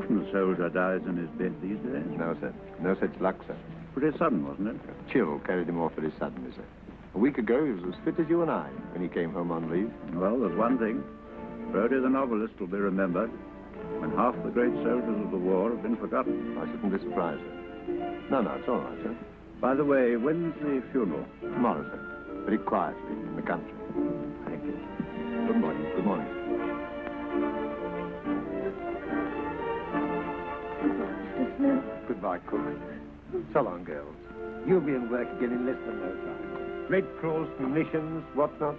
often a soldier dies in his bed these days. No, sir. No such luck, sir. Pretty sudden, wasn't it? A chill carried him off very suddenly, sir. A week ago, he was as fit as you and I when he came home on leave. Well, there's one thing. Brodie the novelist will be remembered when half the great soldiers of the war have been forgotten. I shouldn't be surprised, sir. No, it's all right, sir. By the way, when's the funeral? Tomorrow, sir. Very quietly in the country. Thank you. Good morning. Good morning. Goodbye, cook. So long, girls. You'll be in work again in less than no time. Red Cross, munitions, whatnot.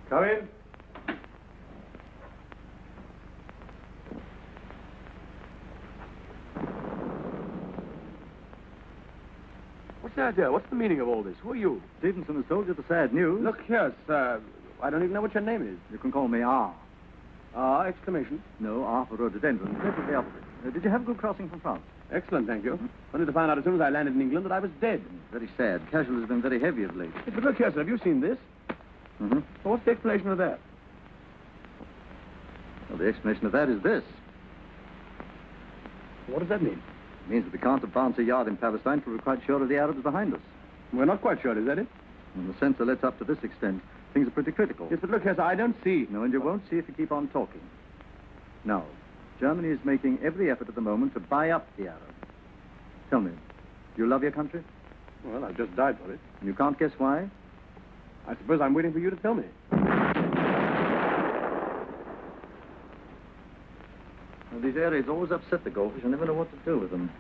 Come in. What's the idea? What's the meaning of all this? Who are you? Stevenson has told you the sad news. Look here, sir. I don't even know what your name is. You can call me R. Exclamation. No, R for rhododendron. Perfectly opposite. Did you have a good crossing from France? Excellent, thank you. Only to find out as soon as I landed in England that I was dead. Very sad. Casualties have been very heavy of late. But look here, sir. Have you seen this? Mm-hmm. Well, what's the explanation of that? Well, the explanation of that is this. What does that mean? It means that we can't advance a yard in Palestine till we're quite sure of the Arabs behind us. We're not quite sure, is that it? And the censor lets up to this extent. Things are pretty critical. Yes, but look here, sir. I don't see. No, and you won't see if you keep on talking. Now, Germany is making every effort at the moment to buy up the Arabs. Tell me, do you love your country? Well, I've just died for it. And you can't guess why? I suppose I'm waiting for you to tell me. Well, these air raids always upset the goldfish. I never know what to do with them.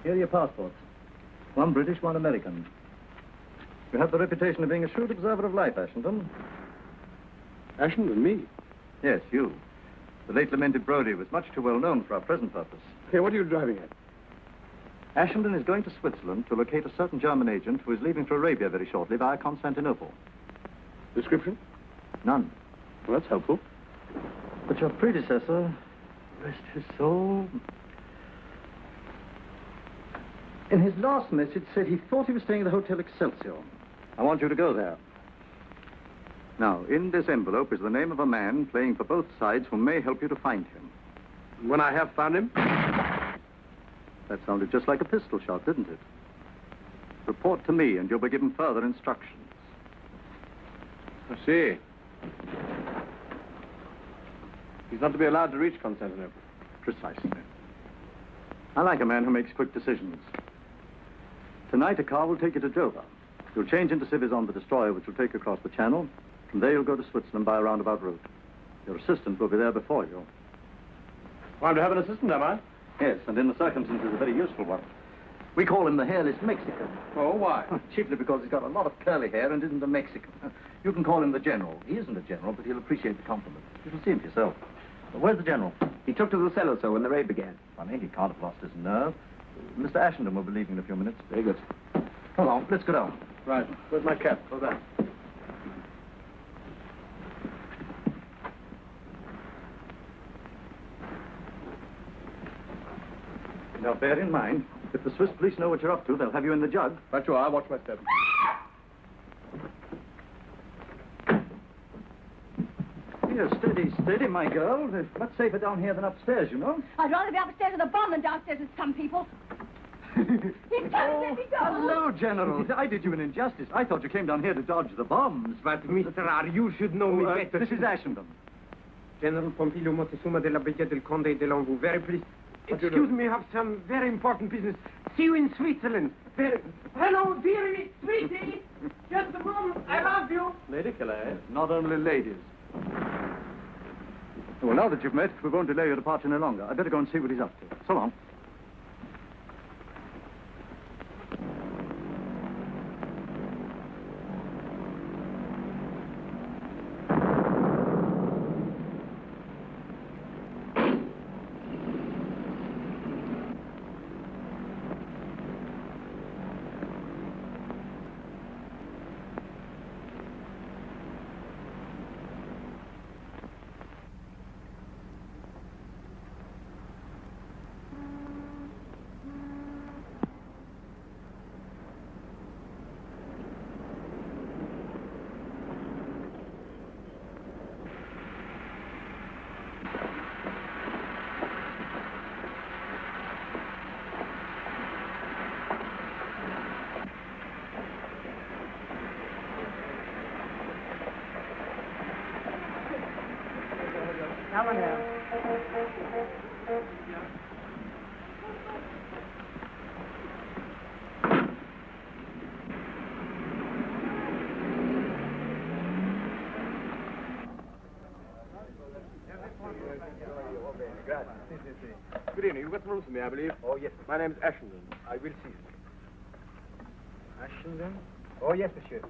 Here are your passports. One British, one American. You have the reputation of being a shrewd observer of life, Ashenden. Ashenden, me? Yes, you. The late lamented Brodie was much too well known for our present purpose. Hey, what are you driving at? Ashenden is going to Switzerland to locate a certain German agent who is leaving for Arabia very shortly via Constantinople. Description? None. Well, that's helpful. But your predecessor, rest his soul, in his last message said he thought he was staying at the Hotel Excelsior. I want you to go there. Now, in this envelope is the name of a man playing for both sides who may help you to find him. When I have found him? That sounded just like a pistol shot, didn't it? Report to me, and you'll be given further instructions. I see. He's not to be allowed to reach Constantinople. Precisely. I like a man who makes quick decisions. Tonight, a car will take you to Dover. You'll change into civvies on the destroyer, which will take you across the channel. From there, you'll go to Switzerland by a roundabout route. Your assistant will be there before you. Well, I'm to have an assistant, am I? Yes, and in the circumstances, a very useful one. We call him the Hairless Mexican. Oh, why? Chiefly because he's got a lot of curly hair and isn't a Mexican. You can call him the General. He isn't a general, but he'll appreciate the compliment. You shall see him for yourself. Where's the General? He took to the cellar, sir, when the raid began. Funny, he can't have lost his nerve. Mr. Ashenden will be leaving in a few minutes. Very good. Come on, let's go down. Right. Where's my cap? Go down. Now, bear in mind, if the Swiss police know what you're up to, they'll have you in the jug. Right you are. Watch my step. Here, steady, steady, my girl. It's much safer down here than upstairs, you know. I'd rather be upstairs with a bomb than downstairs with some people. He's trying to let me go. Hello, General. I did you an injustice. I thought you came down here to dodge the bombs. But, Mr. R., you should know me better. This is Ashenden. General Pompilio Montezuma de la Brigade del Conde de Longu. Very pleased. Excuse me, I have some very important business. See you in Switzerland. Hello, dearie, sweetie. Just a moment. I love you. Lady Calais. Not only ladies. Well, now that you've met, we won't delay your departure any longer. I'd better go and see what he's up to. So long. Good evening. You've got some rooms for me, I believe. Oh, yes. My name's Ashenden. I will see you. Ashenden? Oh, yes, monsieur.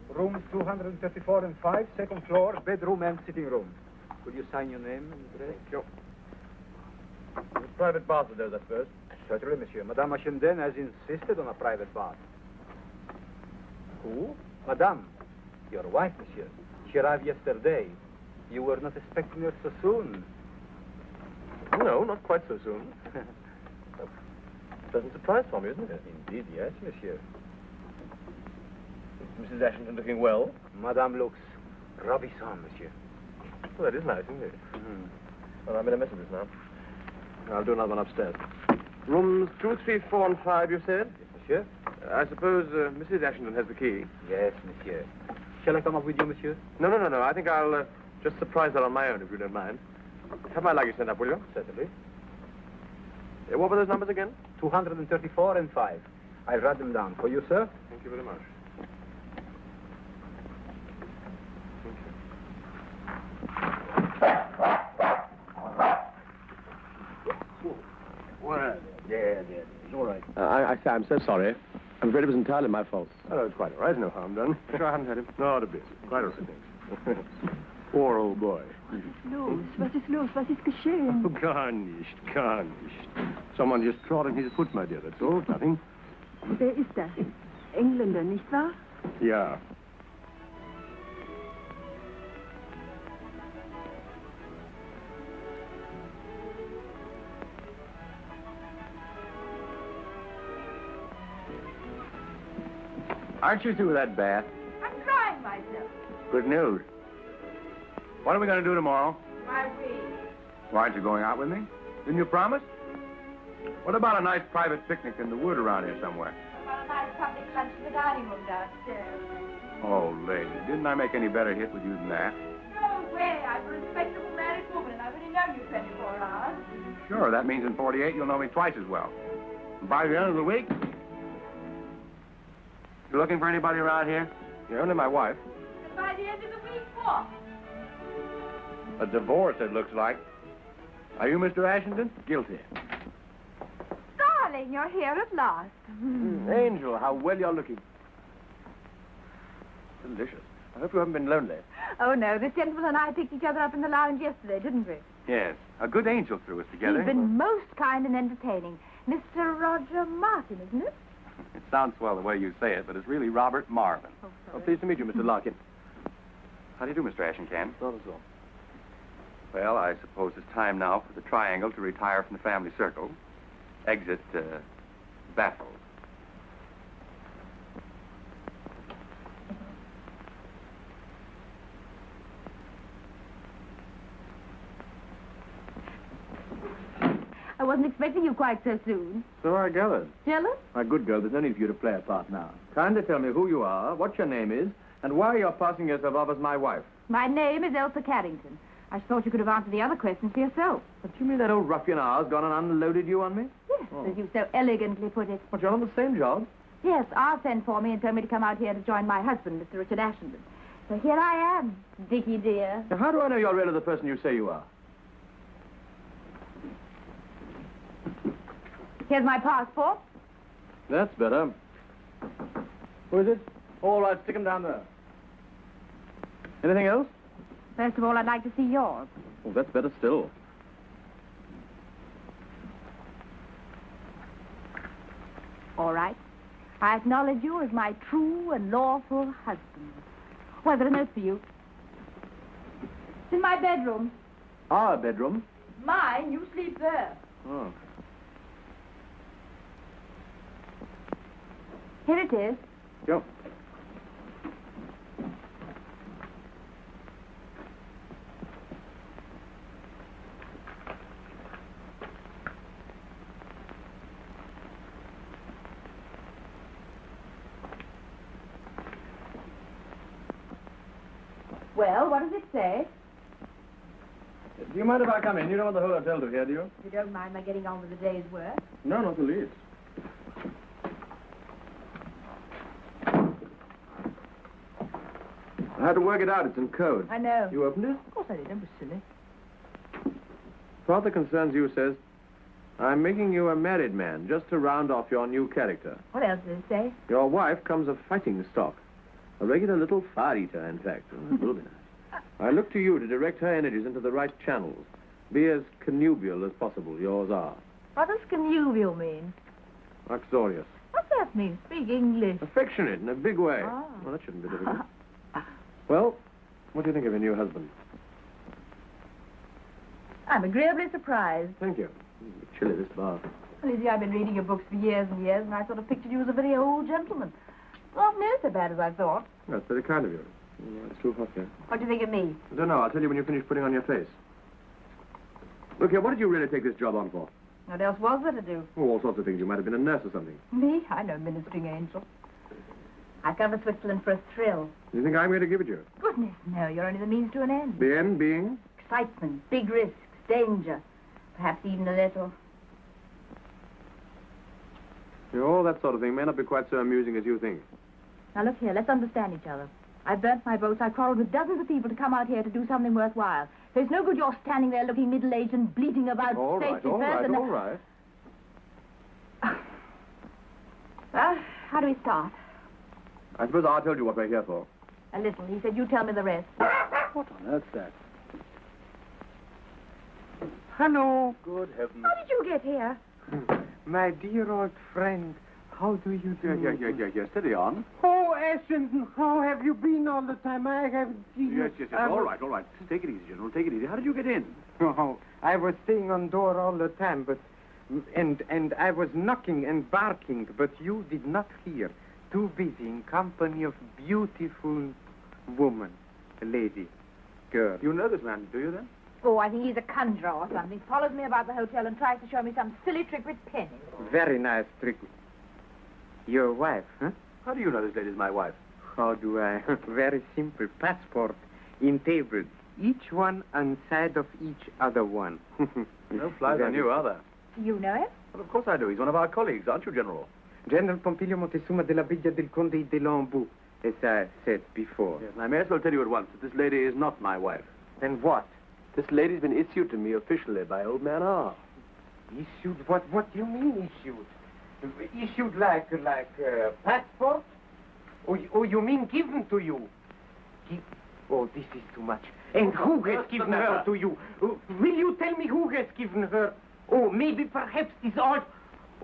Rooms 234 and 5, second floor, bedroom and sitting room. Could you sign your name and address? Sure. Private bath will do that first. Certainly, monsieur. Madame Ashenden has insisted on a private bath. Who? Madame. Your wife, monsieur. She arrived yesterday. You were not expecting her so soon. No, not quite so soon. A pleasant surprise for me, isn't it? Indeed, yes, monsieur. Is Mrs. Ashenden looking well? Madame looks ravissant, monsieur. Well, that is nice, isn't it? Mm-hmm. Well, I made a mess of this now. I'll do another one upstairs. Rooms 2, 3, 4, and 5, you said? Yes, monsieur. I suppose Mrs. Ashenden has the key. Yes, monsieur. Shall I come up with you, monsieur? No. I think I'll just surprise her on my own, if you don't mind. Have my luggage sent up, will you? Certainly. What were those numbers again? 234 and 5. I'll write them down. For you, sir? Thank you very much. What? Yeah. It's all right. I'm so sorry. I'm afraid it was entirely my fault. Oh, it's quite all right. No harm done. Sure, I haven't had him. Not a bit. Quite all right, thanks. Poor old boy. Was ist los? Was ist geschehen? Oh, gar nicht. Someone just trod on his foot, my dear. That's all. Nothing. Wer ist das? Engländer, nicht wahr? Yeah. Aren't you through with that bath? I'm drying myself. Good news. What are we going to do tomorrow? Why, we. Why aren't you going out with me? Didn't you promise? What about a nice private picnic in the wood around here somewhere? About a nice public lunch in the dining room downstairs. Oh, lady, didn't I make any better hit with you than that? No way. I'm a respectable married woman, and I've only known you 24 hours. Sure, that means in 48 you'll know me twice as well. And by the end of the week, you looking for anybody around here? You're only my wife. And by the end of the week, what? A divorce, it looks like. Are you Mr. Ashenden? Guilty. Darling, you're here at last. Angel, how well you're looking. Delicious. I hope you haven't been lonely. Oh, no. This gentleman and I picked each other up in the lounge yesterday, didn't we? Yes. A good angel threw us together. He's been most kind and entertaining. Mr. Roger Martin, isn't it? It sounds swell the way you say it, but it's really Robert Marvin. Oh, Well, sorry. pleased to meet you, Mr. Larkin. How do you do, Mr. Ashenden? Not at all. Well, I suppose it's time now for the triangle to retire from the family circle. Exit, baffled. wasn't expecting you quite so soon. So I gathered. Jealous? My good girl, there's no need for you to play a part now. Kindly tell me who you are, what your name is, and why you're passing yourself off as my wife. My name is Elsa Carrington. I thought you could have answered the other questions for yourself. But you mean that old ruffian R's gone and unloaded you on me? Yes, as you so elegantly put it. But you're on the same job. Yes, R sent for me and told me to come out here to join my husband, Mr. Richard Ashenden. So here I am, Dickie dear. Now, how do I know you're really the person you say you are? Here's my passport. That's better. Who is it? All right, stick him down there. Anything else? First of all, I'd like to see yours. Oh, that's better still. All right. I acknowledge you as my true and lawful husband. Well, I've got a note for you. It's in my bedroom. Our bedroom? Mine, you sleep there. Oh. Here it is. Go. Well, what does it say? Do you mind if I come in? You don't want the whole hotel to hear, do you? You don't mind my getting on with the day's work? No, not the least. I had to work it out. It's in code. I know. You opened it? Of course I did. Don't be silly. Part that concerns you says, I'm making you a married man just to round off your new character. What else does it say? Your wife comes of fighting stock. A regular little fire-eater, in fact. Oh, that will be nice. I look to you to direct her energies into the right channels. Be as connubial as possible. Yours are. What does connubial mean? Uxorious. What's that mean? Speak English. Affectionate in a big way. Oh. Well, that shouldn't be difficult. Well, what do you think of your new husband? I'm agreeably surprised. Thank you. Chilly, this bath. Well, you see, I've been reading your books for years and years, and I sort of pictured you as a very old gentleman. Not near so bad as I thought. That's very kind of you. It's too hot here. What do you think of me? I don't know. I'll tell you when you finish putting on your face. Look here, what did you really take this job on for? What else was there to do? Oh, all sorts of things. You might have been a nurse or something. Me? I'm no ministering angel. I come to Switzerland for a thrill. You think I'm going to give it you? Goodness, no, you're only the means to an end. The end being? Excitement, big risks, danger. Perhaps even a little. All that sort of thing may not be quite so amusing as you think. Now, look here, let's understand each other. I've burnt my boats, I've quarreled with dozens of people to come out here to do something worthwhile. There's no good you're standing there looking middle-aged and bleating about All right, safety all first right, and... all right. Well, how do we start? I suppose I told you what we're here for. A little. He said, you tell me the rest. What on earth's that? Hello. Good heavens. How did you get here? My dear old friend, how do you do? Yes. Steady on. Oh, Ashenden, how have you been all the time? I haven't seen you. Yes. All right. Take it easy, General. Take it easy. How did you get in? Oh, I was staying on door all the time, but... And I was knocking and barking, but you did not hear. Too busy in company of beautiful woman, lady, girl. You know this man, do you then? Oh, I think he's a conjurer or something. Follows me about the hotel and tries to show me some silly trick with pennies. Very nice trick. Your wife, huh? How do you know this lady's my wife? How do I? Very simple. Passport in tables. Each one on side of each other one. No flies on you, are there? You know him? Well, of course I do. He's one of our colleagues, aren't you, General? General Pompilio Montezuma de la Villa del Conde de Lambeau, as I said before. Yes, and I may as well tell you at once that this lady is not my wife. Then what? This lady's been issued to me officially by old man R. Issued? What do you mean issued? Issued like passport? Or you mean given to you? Oh, this is too much. And who has given her to you? Will you tell me who has given her? Oh, maybe perhaps this old...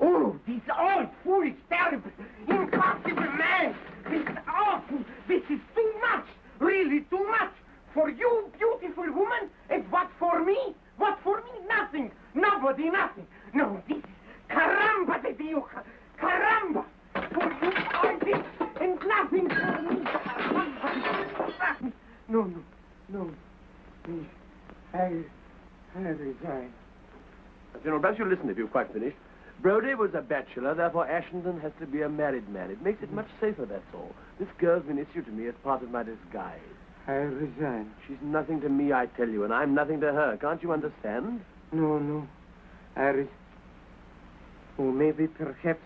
Oh, this old, foolish, terrible, impossible man! This is awful! This is too much! Really too much! For you, beautiful woman, and what for me? What for me? Nothing! Nobody, nothing! No, this is... Caramba de Dios! Caramba! For you, all this, and nothing for me! No. I resign. General, perhaps you'll listen if you've quite finished. Brodie was a bachelor, therefore Ashenden has to be a married man. It makes it much safer, that's all. This girl's been issued to me as part of my disguise. I resign. She's nothing to me, I tell you, and I'm nothing to her. Can't you understand? No. Oh, maybe, perhaps,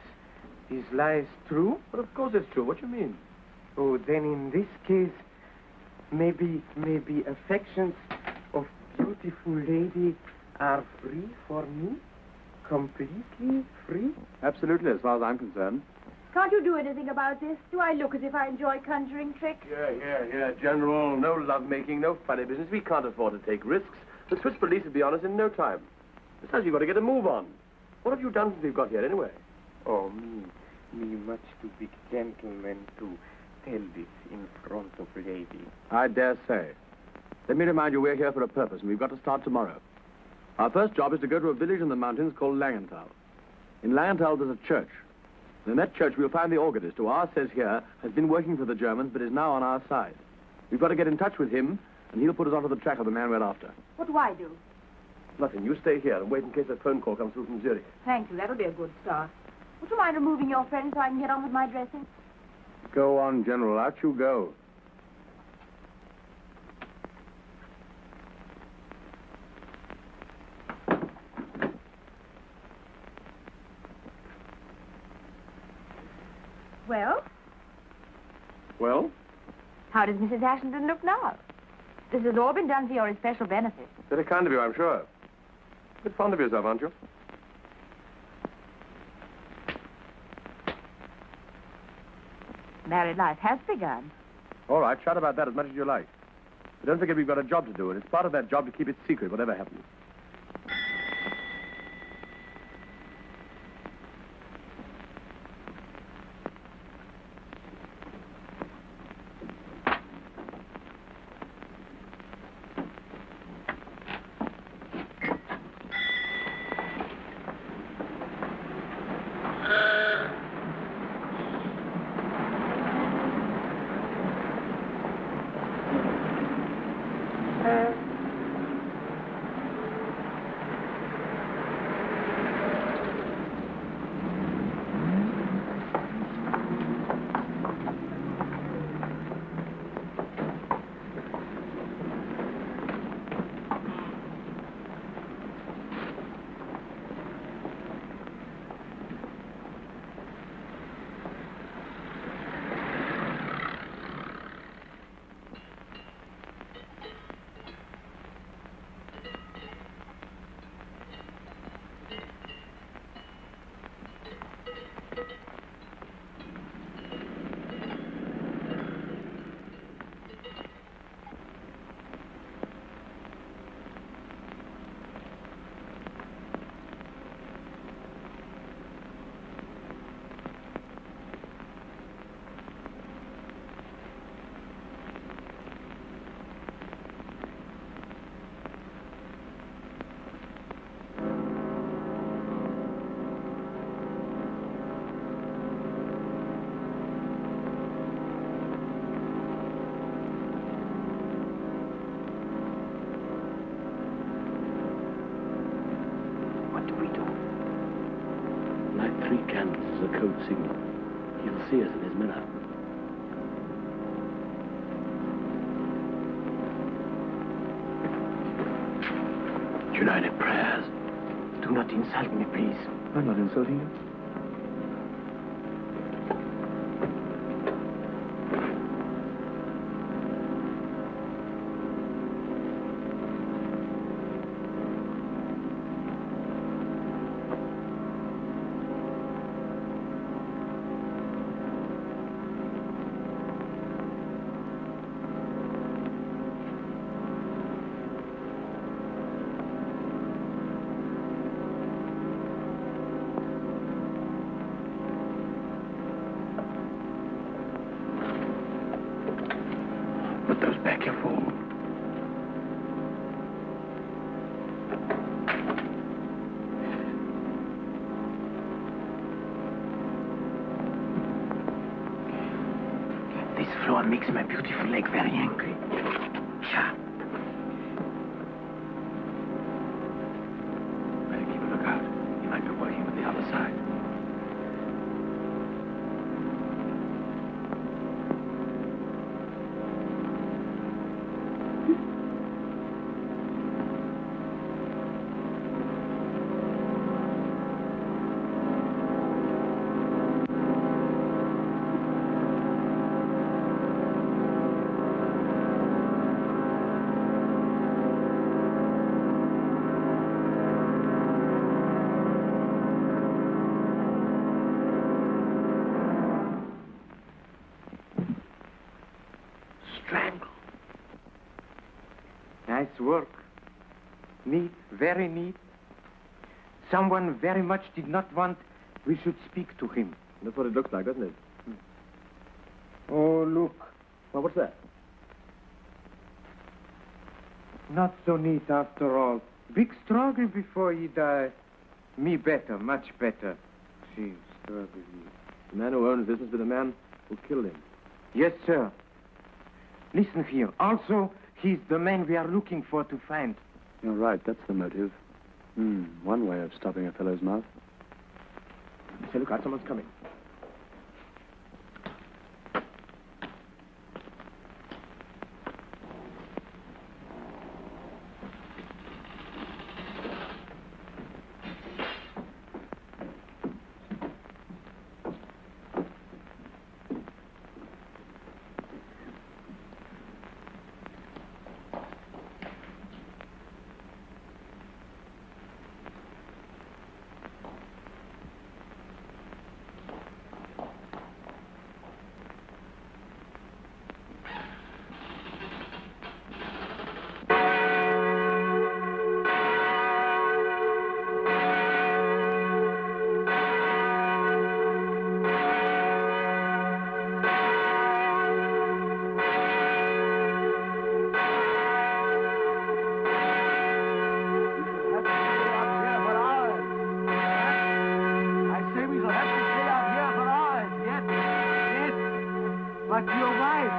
this lie is true? But of course it's true. What do you mean? Oh, then in this case, maybe affections of beautiful lady are free for me? Completely free? Absolutely, as far as I'm concerned. Can't you do anything about this? Do I look as if I enjoy conjuring tricks? Yeah, General. No lovemaking, no funny business. We can't afford to take risks. The Swiss police will be on us in no time. Besides, you've got to get a move on. What have you done since we've got here, anyway? Oh, me much too big gentleman to tell this in front of lady. I dare say. Let me remind you, we're here for a purpose, and we've got to start tomorrow. Our first job is to go to a village in the mountains called Langenthal. In Langenthal, there's a church. And in that church, we'll find the organist, who ours says here has been working for the Germans, but is now on our side. We've got to get in touch with him, and he'll put us onto the track of the man we're after. What do I do? Nothing. You stay here and wait in case a phone call comes through from Zurich. Thank you. That'll be a good start. Would you mind removing your friend so I can get on with my dressing? Go on, General. Out you go. Well, Well? how does Mrs. Ashenden look now? This has all been done for your especial benefit. Very kind of you, I'm sure. A bit fond of yourself, aren't you? Married life has begun. All right, shout about that as much as you like. But don't forget we've got a job to do, and it's part of that job to keep it secret, whatever happens. Candles as a code signal. He'll see us in his mirror. United prayers. Do not insult me, please. I'm not insulting you. Put those back, you fool. This floor makes my beautiful leg very angry. Cha. Better keep a lookout. Nice work. Neat, very neat. Someone very much did not want we should speak to him. That's what it looks like, doesn't it? Oh, look. Well, what's that? Not so neat after all. Big struggle before he died. Me better, much better. She struggle. The man who owns business with the man who killed him. Yes, sir. Listen here. Also, he's the man we are looking for to find. You're right, that's the motive. One way of stopping a fellow's mouth. Say, look out, someone's coming. But your wife,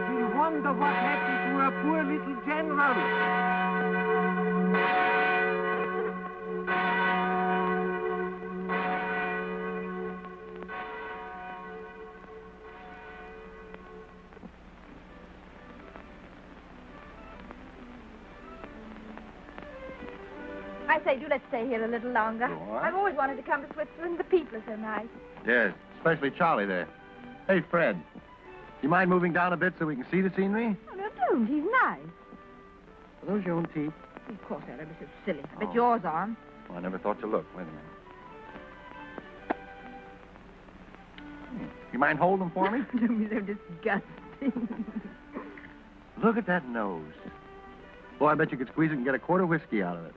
she'll wonder what happened to her poor little general. I say, do let's stay here a little longer. Go on. I've always wanted to come to Switzerland. The people are so nice. Yes, especially Charlie there. Hey, Fred, you mind moving down a bit so we can see the scenery? Oh, no, don't. He's nice. Are those your own teeth? Of course, they're ever so silly. I bet Oh. yours aren't. Well, I never thought to look. Wait a minute. You mind holding them for me? Don't be so disgusting. Look at that nose. Boy, I bet you could squeeze it and get a quart of whiskey out of it.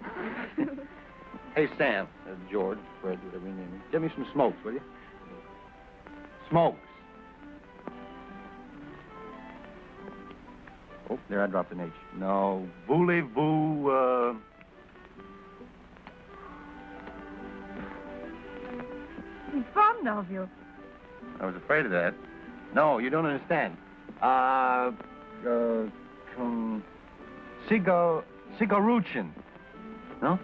Hey, Sam, George, Fred, whatever your name is. Give me some smokes, will you? Smokes. Oh, there, I dropped an H. No, voulez-vous, He's fond of you. I was afraid of that. No, you don't understand. Cigaruchin. No?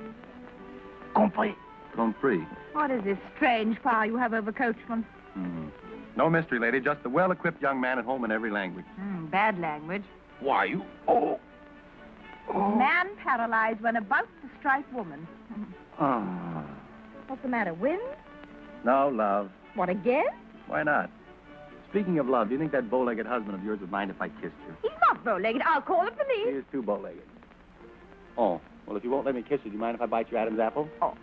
Compris. Compris. What is this strange power you have over coachmen? No mystery, lady. Just a well-equipped young man at home in every language. Bad language. Why, you... Oh. Man paralyzed when about to strike woman. Ah. What's the matter, wind? No, love. What, again? Why not? Speaking of love, do you think that bow-legged husband of yours would mind if I kissed you? He's not bow-legged. I'll call the He police. is too bow-legged. Oh, well, if you won't let me kiss you, do you mind if I bite your Adam's apple? Oh.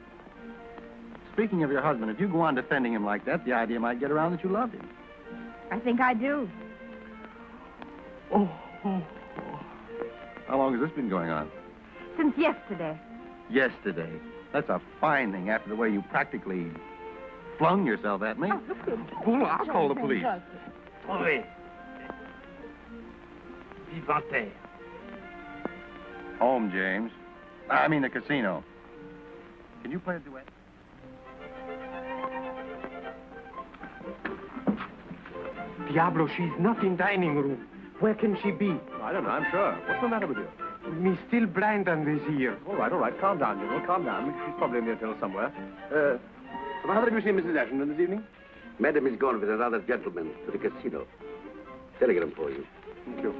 Speaking of your husband, if you go on defending him like that, the idea might get around that you loved him. I think I do. Oh. How long has this been going on? Since yesterday. Yesterday. That's a fine thing after the way you practically flung yourself at me. Oh, look at Well, I'll call the police. Trouvez. Vivante. Home, James. I mean the casino. Can you play a duet? Diablo, she's not in dining room. Where can she be? I don't know, I'm sure. What's the matter with you? Me still blind on this ear. All right. Calm down, General. Calm down. She's probably in the hotel somewhere. How have you seen Mrs. Ashenden this evening? Madam is gone with another gentleman to the casino. Telegram for you. Thank you.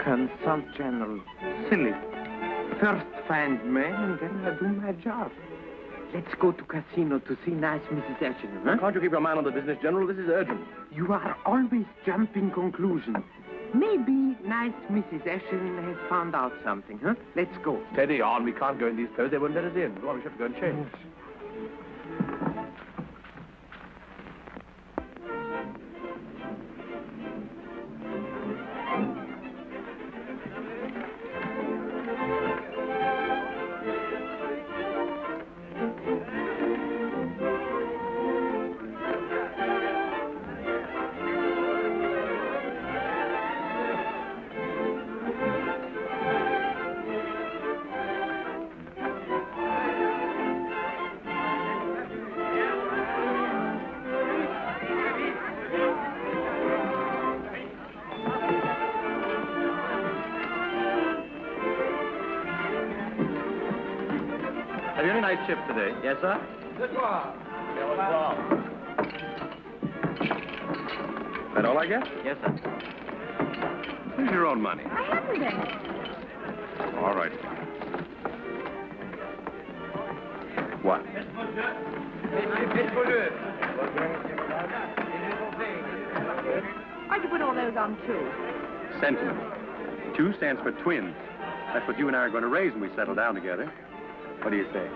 Consult, General. Silly. First find man, and then I do my job. Let's go to casino to see nice Mrs. Ashenden, huh? Can't you keep your mind on the business, General? This is urgent. You are always jumping conclusions. Maybe nice Mrs. Ashenden has found out something, huh? Let's go. Steady on. We can't go in these clothes. They won't let us in. Well, we should have to go and change. Have you any night shift today? Yes, sir. That all I get? Yes, sir. Here's your own money. I haven't any. All right. What? Why'd you put all those on two? Sentiment. 2 stands for twins. That's what you and I are going to raise when we settle down together. What do you say?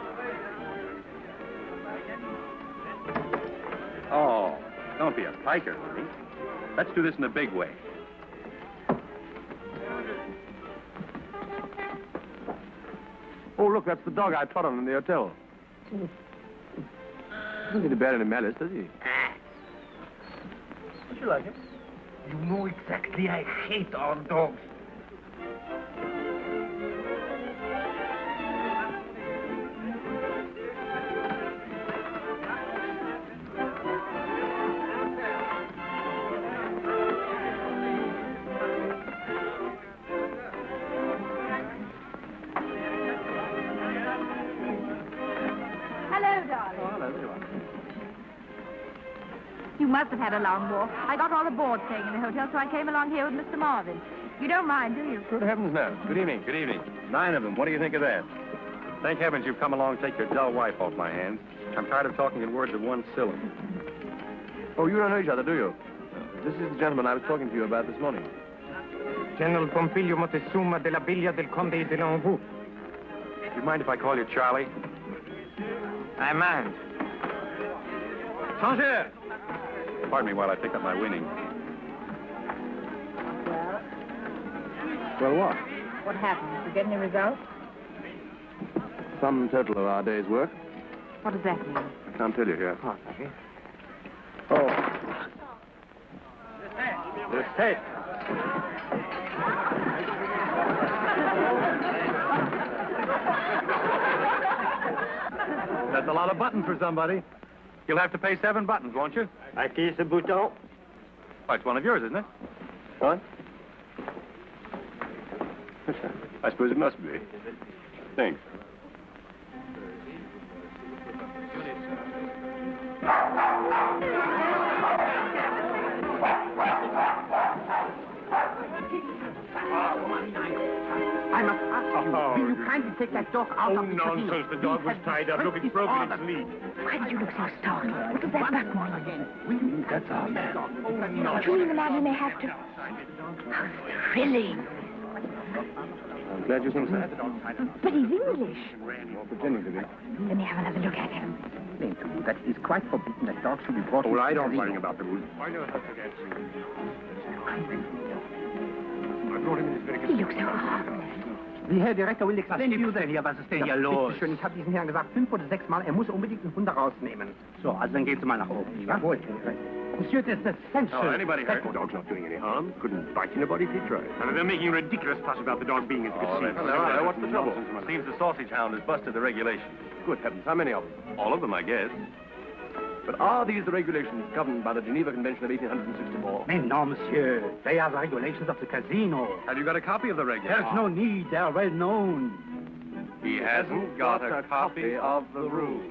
Oh, don't be a piker, honey. Let's do this in a big way. Oh, look, that's the dog I trod on in the hotel. Doesn't seem to bear any malice, does he? Don't you like him? You know exactly I hate our dogs. You must have had a long walk. I got all the board staying in the hotel, so I came along here with Mr. Marvin. You don't mind, do you? Good heavens, no. Good evening. Good evening. 9 of them. What do you think of that? Thank heavens you've come along to take your dull wife off my hands. I'm tired of talking in words of one syllable. Oh, you don't know each other, do you? This is the gentleman I was talking to you about this morning. General Pompilio Montezuma della Villa del Conde de Longu. Do you mind if I call you Charlie? I mind. Changer! Pardon me while I pick up my winnings. Well, what? What happened? Did you get any results? Sum total of our day's work. What does that mean? I can't tell you here. Oh. The state. That's a lot of buttons for somebody. You'll have to pay 7 buttons, won't you? À qui ce bouton? Oh, it's one of yours, isn't it? What? I suppose it must be. Thanks. I must ask you, will you kindly take that dog out of the nonsense. casino? The dog was tied up. Look, it's broken its lead. Why did you look so startled? What was that button? Again. That's our man. What do you mean the man who may have to... How thrilling. I'm glad you think so. But he's English. Well, pretending to be. Let me have another look at him. Explain to you that it is quite forbidden that dogs should be brought Well, into I the don't casino. worry about the rules. I know how to get you. I brought him in this very He looks so harmless. Die Herr Direktor will explain to you that... Was ist denn hier los? Bitte schön, ich habe diesen Herrn gesagt 5 oder 6 Mal, er muss unbedingt einen Hund rausnehmen. So, also dann gehen Sie mal nach oben. nicht wahr? Jawohl, Monsieur, it is essential. Oh, anybody hurt? The dog's not doing any harm. Couldn't bite anybody if he tried. And they're making a ridiculous fuss about the dog being in the casino. Hello, what's the trouble? Seems the sausage hound has busted the regulations. Good heavens, how many of them? All of them, I guess. But are these the regulations governed by the Geneva Convention of 1864? Mais non, monsieur. They are the regulations of the casino. Have you got a copy of the regulations? There's no need. They are well known. He hasn't got a copy of the rules.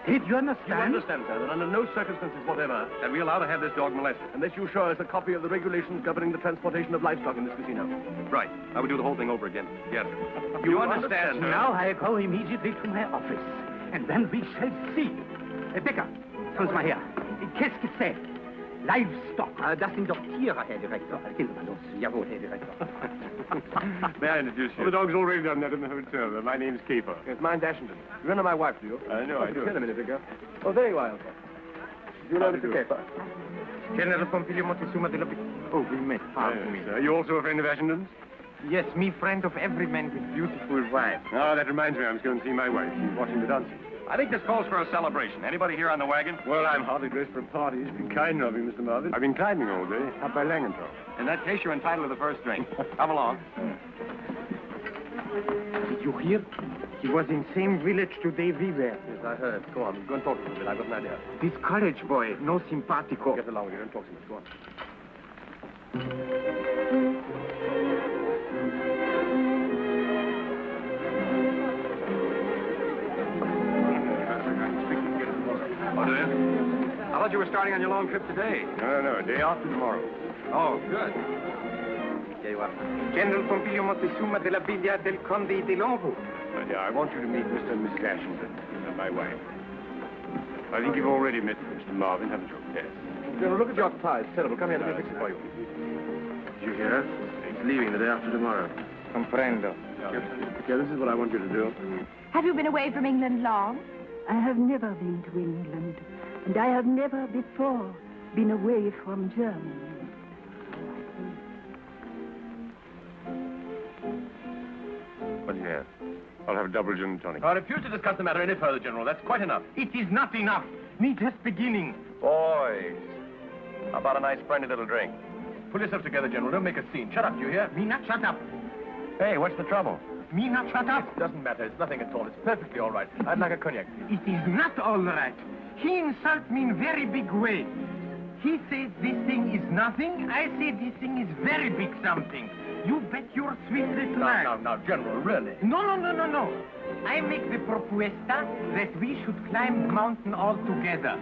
Did you You understand? understand, sir, that under no circumstances whatever can we allow to have this dog molested unless you show us a copy of the regulations governing the transportation of livestock in this casino. Right. I would do the whole thing over again. Yes. You understand, sir? Now I go immediately to my office. And then we shall see. Becker, komm mal her. Qu'est-ce que c'est? Livestock. Das sind doch Tiere, Herr Direktor. Gehen Sie mal los. Jawohl, Herr Direktor. May I introduce you? Oh, the dog's already done that in the hotel. My name's Caper. Yes, mine's Ashenden. You remember my wife, do you? I know, I do. A minute ago. Oh, there you are, Alfred. Do you know Mr. Caper? General Pompilio Montezuma de la... Oh, we met. Pardon me. Are you also a friend of Ashenden's? Yes, me friend of every man with beautiful wife. Oh, that reminds me, I was going to see my wife. She's watching the dancing. I think this calls for a celebration. Anybody here on the wagon? Well, I'm hardly dressed for a party. It's been kind of you, Mr. Marvin. I've been climbing all day, up by Langenthal. In that case, you're entitled to the first drink. Come along. Did you hear? He was in same village today we were. Yes, I heard. Go on. Go and talk to him a bit. I've got an idea. This college boy, no simpatico. Get along with you. Don't talk so much. Go on. Oh, do you? I thought you were starting on your long trip today. No, day after tomorrow. Oh, good. Here you are. General Pompilio Montezuma de la Villa del Conde de Lorre. Yeah, I want you to meet Mr. and Mrs. Ashenden and my wife. I think you've already met Mr. Marvin, haven't you? Yes. General, look at your tie. It's terrible. Come here, let me fix it for you. Did you hear? It's leaving the day after tomorrow. Comprendo. Yeah, this is what I want you to do. Have you been away from England long? I have never been to England, and I have never before been away from Germany. What do you have? I'll have a double gin and tonic. I refuse to discuss the matter any further, General. That's quite enough. It is not enough. Me just beginning. Boys, how about a nice friendly little drink? Pull yourself together, General. Don't make a scene. Shut up, you hear? Me not shut up. Hey, what's the trouble? Me not shut up. It doesn't matter. It's nothing at all. It's perfectly all right. I'd like a cognac, please. It is not all right. He insult me in very big way. He says this thing is nothing. I say this thing is very big something. You bet your sweet little life. Now, General, really? No. I make the propuesta that we should climb the mountain all together.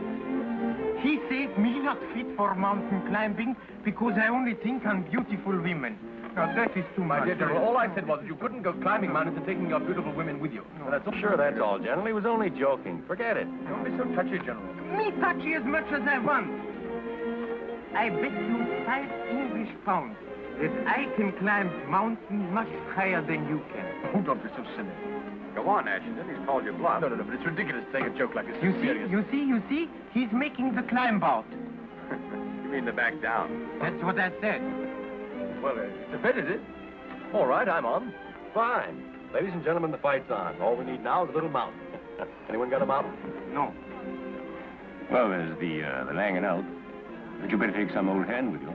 He says me not fit for mountain climbing because I only think on beautiful women. Now, that is too much. My dear General, all I said was that you couldn't go climbing mountains and taking your beautiful women with you. Well, that's sure, that's all, General. He was only joking. Forget it. Don't be so touchy, General. Me touchy as much as I want. I bet you 5 English pounds that I can climb mountains much higher than you can. Oh, don't be so silly. Go on, Ashenden. He's called you bluff. No, but it's ridiculous to take a joke like this. You serious. see? He's making the climb out. You mean to back down? That's what I said. Well, it's a bet, is it? All right, I'm on. Fine. Ladies and gentlemen, the fight's on. All we need now is a little mountain. Anyone got a mountain? No. Well, there's the laying it out. But you better take some old hand with you.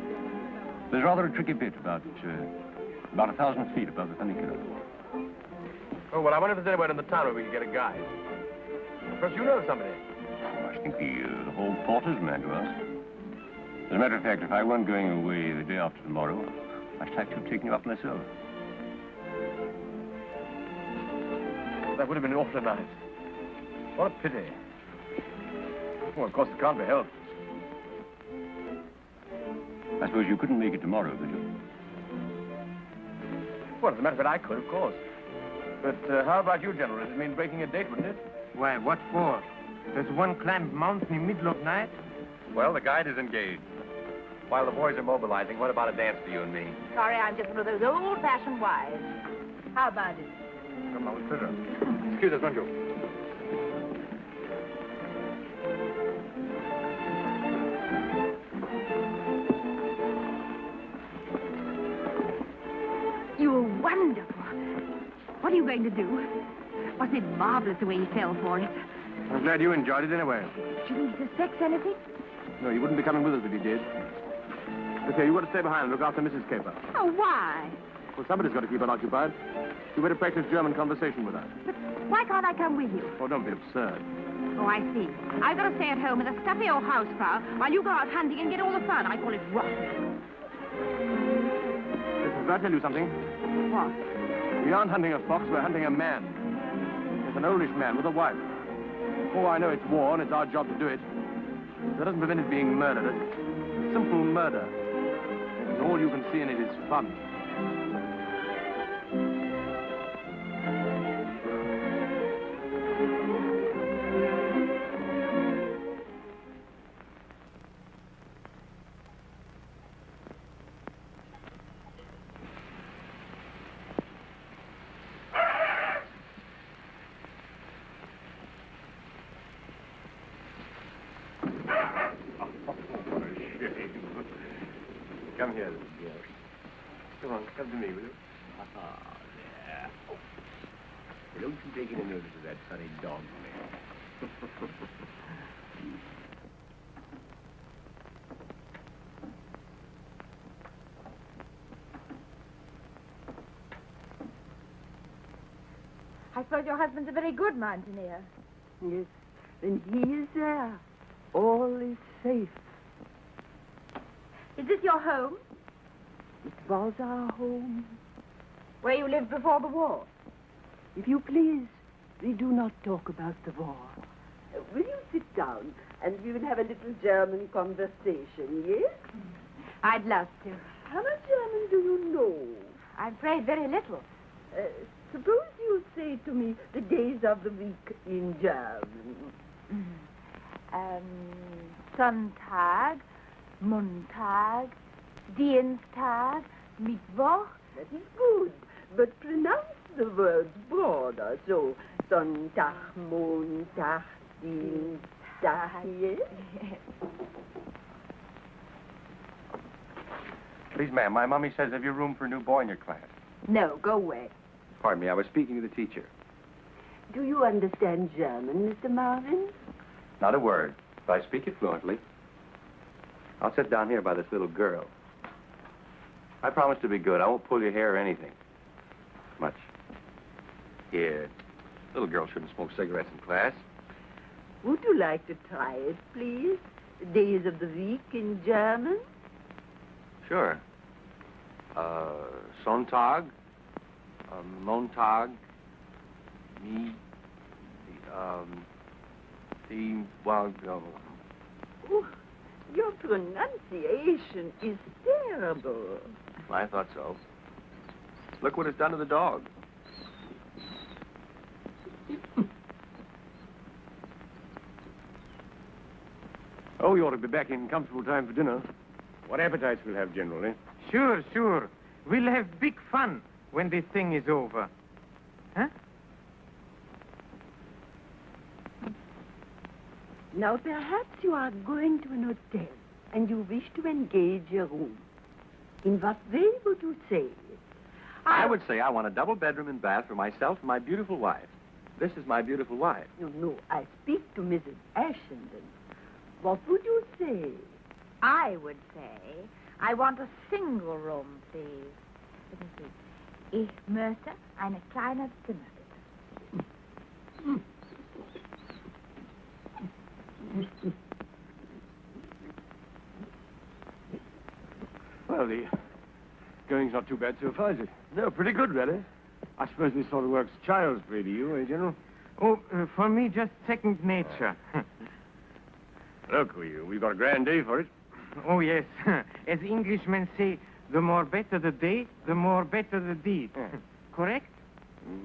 There's rather a tricky bit about 1,000 feet above the funicular. Oh, well, I wonder if there's anywhere in the town where we can get a guide. Perhaps you know somebody. Oh, I think the whole porter's man to ask. As a matter of fact, if I weren't going away the day after tomorrow, I should have to have taken you up myself. That would have been awfully nice. What a pity. Well, of course, it can't be helped. I suppose you couldn't make it tomorrow, could you? Well, as a matter of fact, I could, of course. But how about you, General? It'd mean breaking a date, wouldn't it? Why, what for? Does one climb mountain in middle of night? Well, the guide is engaged. While the boys are mobilizing, what about a dance for you and me? Sorry, I'm just one of those old-fashioned wives. How about it? Come on, with pleasure. Excuse us, won't you? You were wonderful. What are you going to do? Wasn't it marvelous the way he fell for it? I'm glad you enjoyed it anyway. Didn't he suspect anything? No, you wouldn't be coming with us if you did. Look here, you got to stay behind and look after Mrs. Caper. Oh, why? Well, somebody's got to keep her occupied. You better practice German conversation with her. But why can't I come with you? Oh, don't be absurd. Oh, I see. I've got to stay at home with a stuffy old housefrau while you go out hunting and get all the fun. I call it rot. Listen, I'll tell you something. What? We aren't hunting a fox, we're hunting a man. It's an oldish man with a wife. Oh, I know it's war and it's our job to do it. That doesn't prevent it being murder. It's simple murder. And all you can see in it is fun. Come here, little girl. Come on, come to me, will you? Yeah. Hey, don't you take any notice of that funny dog man. I suppose your husband's a very good mountaineer. Yes, when he is there, all is safe. Is this your home? It was our home. Where you lived before the war? If you please, we do not talk about the war. Will you sit down and we will have a little German conversation, yes? I'd love to. How much German do you know? I'm afraid very little. Suppose you say to me the days of the week in German. Sonntag, Montag, Dienstag, Mittwoch. That is good, but pronounce the words broader, so Sonntag, Montag, Dienstag, yes? Please, ma'am, my mommy says have you room for a new boy in your class? No, go away. Pardon me, I was speaking to the teacher. Do you understand German, Mr. Marvin? Not a word, but I speak it fluently. I'll sit down here by this little girl. I promise to be good. I won't pull your hair or anything. Much. Here. Little girl shouldn't smoke cigarettes in class. Would you like to try it, please? Days of the week in German? Sure. Sonntag, Montag, Oh, your pronunciation is terrible. I thought so. Look what it's done to the dog. Oh, you ought to be back in comfortable time for dinner. What appetites we'll have generally. Sure, sure. We'll have big fun when this thing is over. Huh? Now, perhaps you are going to an hotel and you wish to engage a room. In what way would you say it? I would say I want a double bedroom and bath for myself and my beautiful wife. This is my beautiful wife. No, I speak to Mrs. Ashenden. What would you say? I would say, I want a single room, please. Let me see. Ich möchte eine kleine Zimmer, bitte. Well, the going's not too bad so far, is it? No, pretty good, really. I suppose this sort of work's child's play to you, eh, General? Oh, for me, just second nature. Look, we've got a grand day for it. Oh, yes. As Englishmen say, the more better the day, the more better the deed. Correct?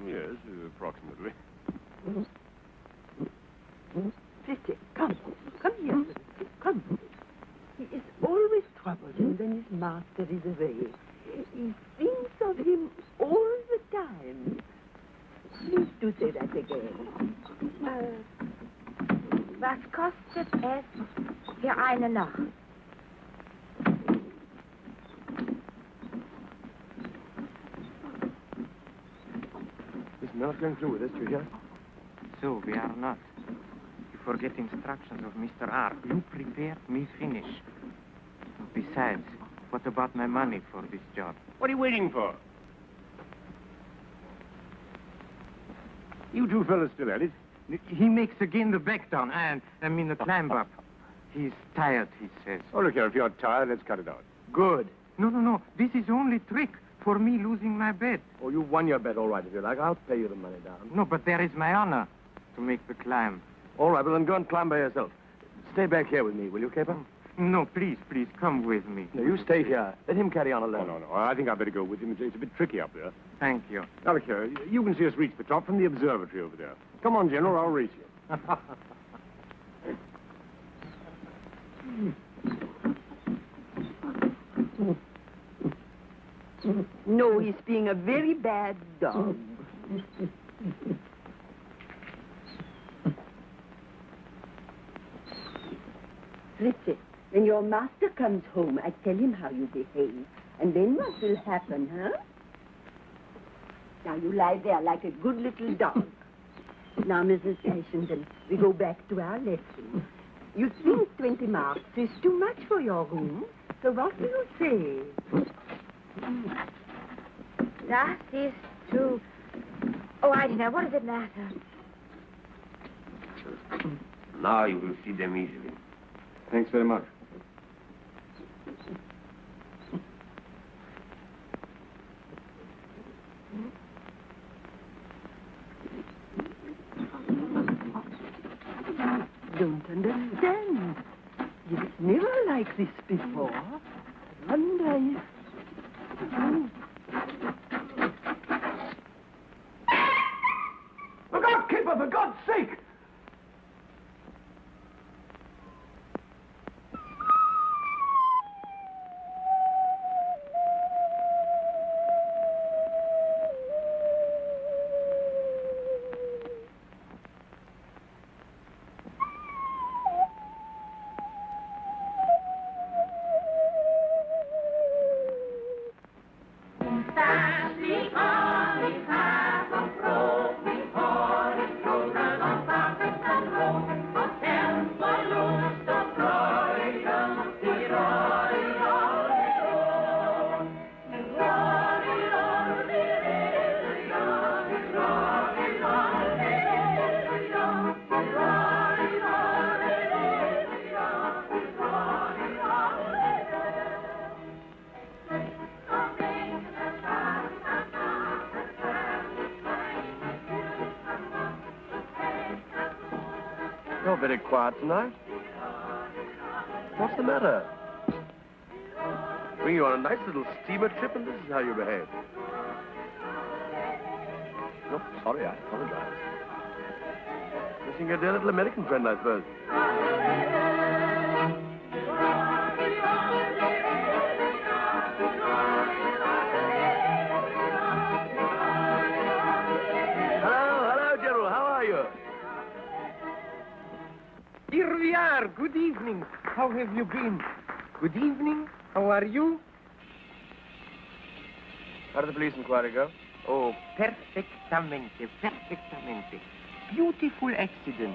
Yes, approximately. Sister, come here. Come. He is always troublesome when his master is away. He thinks of him all the time. Please do say that again. Was kostet es für eine Nacht? This not going through with us, you hear? So, we are not. You forget instructions of Mr. R. You prepared me finish. Besides, what about my money for this job? What are you waiting for? You two fellas still at it? He makes again the back down, and I mean the climb up. He's tired, he says. Oh, look here, if you're tired, let's cut it out. Good. No. This is only trick for me losing my bet. Oh, you won your bet, all right, if you like. I'll pay you the money down. No, but there is my honor to make the climb. All right, well, then go and climb by yourself. Stay back here with me, will you, Caper? No, please, come with me. No, you stay here. Let him carry on alone. No. I think I'd better go with him. It's a bit tricky up there. Thank you. Now, look here. You can see us reach the top from the observatory over there. Come on, General. I'll race you. No, he's being a very bad dog. Fritzi, When your master comes home, I tell him how you behave. And then what will happen, huh? Now you lie there like a good little dog. Now, Mrs. Ashenden, we go back to our lesson. You think 20 marks is too much for your room, so what do you say? That is too... Oh, I don't know. What does it matter? Now you will see them easily. Thanks very much. Don't understand. It's never like this before. Wonder if... Look out, keeper, for God's sake! You're very quiet tonight. What's the matter? Bring you on a nice little steamer trip, and this is how you behave. No, sorry, I apologize. Missing your dear little American friend, I suppose. Hello, General. How are you? Here we are. Good evening. How have you been? Good evening. How are you? How did the police inquiry go? Oh, perfectamente, perfectamente. Beautiful accident.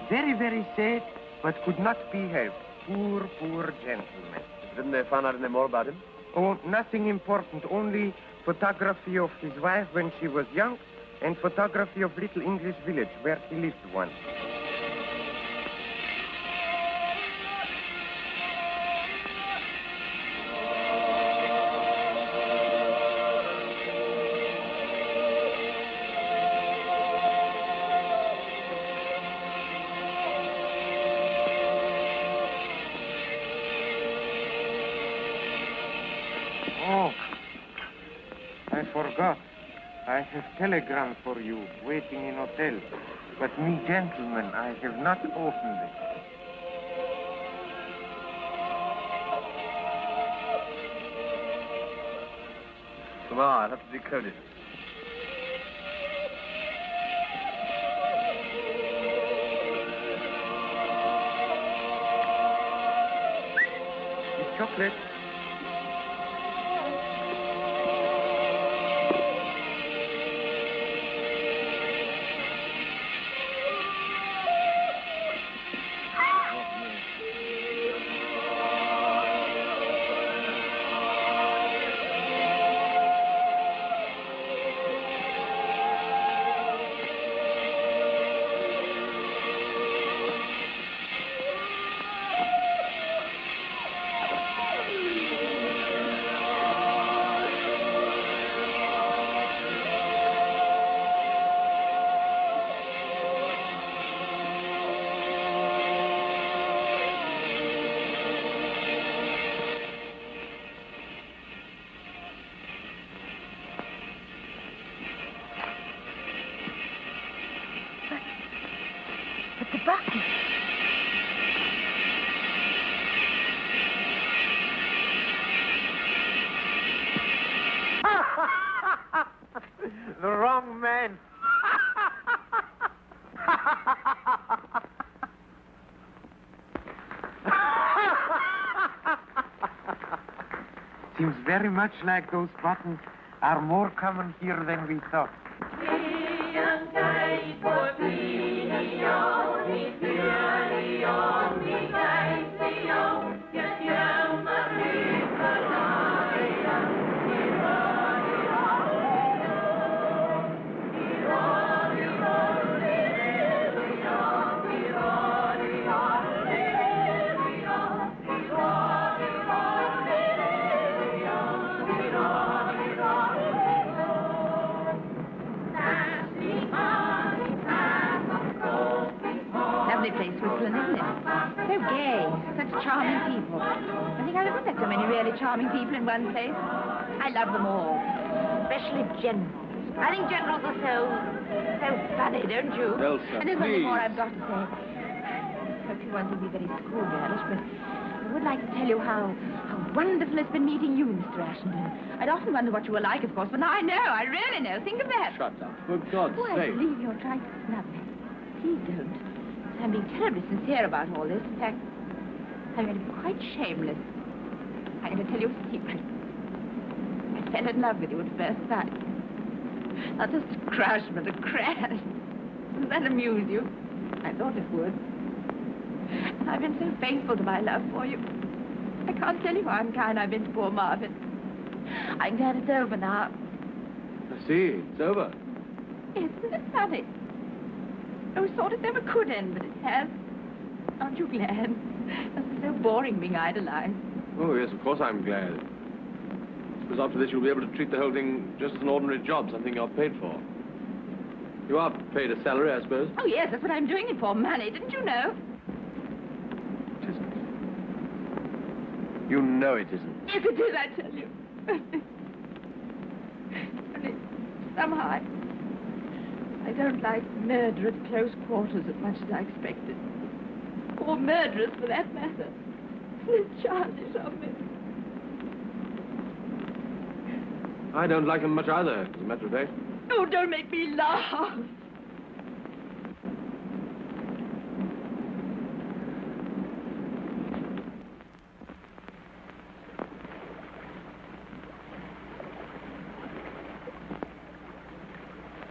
Very, very sad, but could not be helped. Poor, poor gentleman. Didn't they find out any more about him? Oh, nothing important. Only photography of his wife when she was young and photography of little English village where he lived once. Oh, I forgot. I have telegram for you waiting in hotel. But me, gentlemen, I have not opened it. Tomorrow, I'll have to decode it. It's chocolate. But the bucket. The wrong man. seems very much like those buttons are more common here than we thought. Place, Switzerland, isn't it? So gay, such charming people. I think I've never met so many really charming people in one place. I love them all, especially generals. I think generals are so funny, don't you? Elsa, and there's one thing please. more I've got to say. I hope you won't think me very schoolgirlish, but I would like to tell you how wonderful it's been meeting you, Mr. Ashenden. I'd often wonder what you were like, of course, but now I know. I really know. Think of that. Shut up. For God's Oh, I sake. believe you're trying to snub me. Please don't. I'm being terribly sincere about all this. In fact, I'm going to be quite shameless. I'm going to tell you a secret. I fell in love with you at first sight. Not just a crush, but a crash. Doesn't that amuse you? I thought it would. And I've been so faithful to my love for you. I can't tell you how unkind I've been to poor Marvin. I'm glad it's over now. I see. It's over. Isn't it funny? I always thought it never could end, but it has. Aren't you glad? It's so boring being idolized. Oh, yes, of course I'm glad. Because after this you'll be able to treat the whole thing just as an ordinary job, something you're paid for. You are paid a salary, I suppose? Oh, yes, that's what I'm doing it for, money. Didn't you know? It isn't. You know it isn't. Yes, it is, I tell you. Only somehow I don't like murder at close quarters as much as I expected. Or murderers, for that matter. It's childish of me. I don't like him much either, as a matter of fact. Oh, don't make me laugh.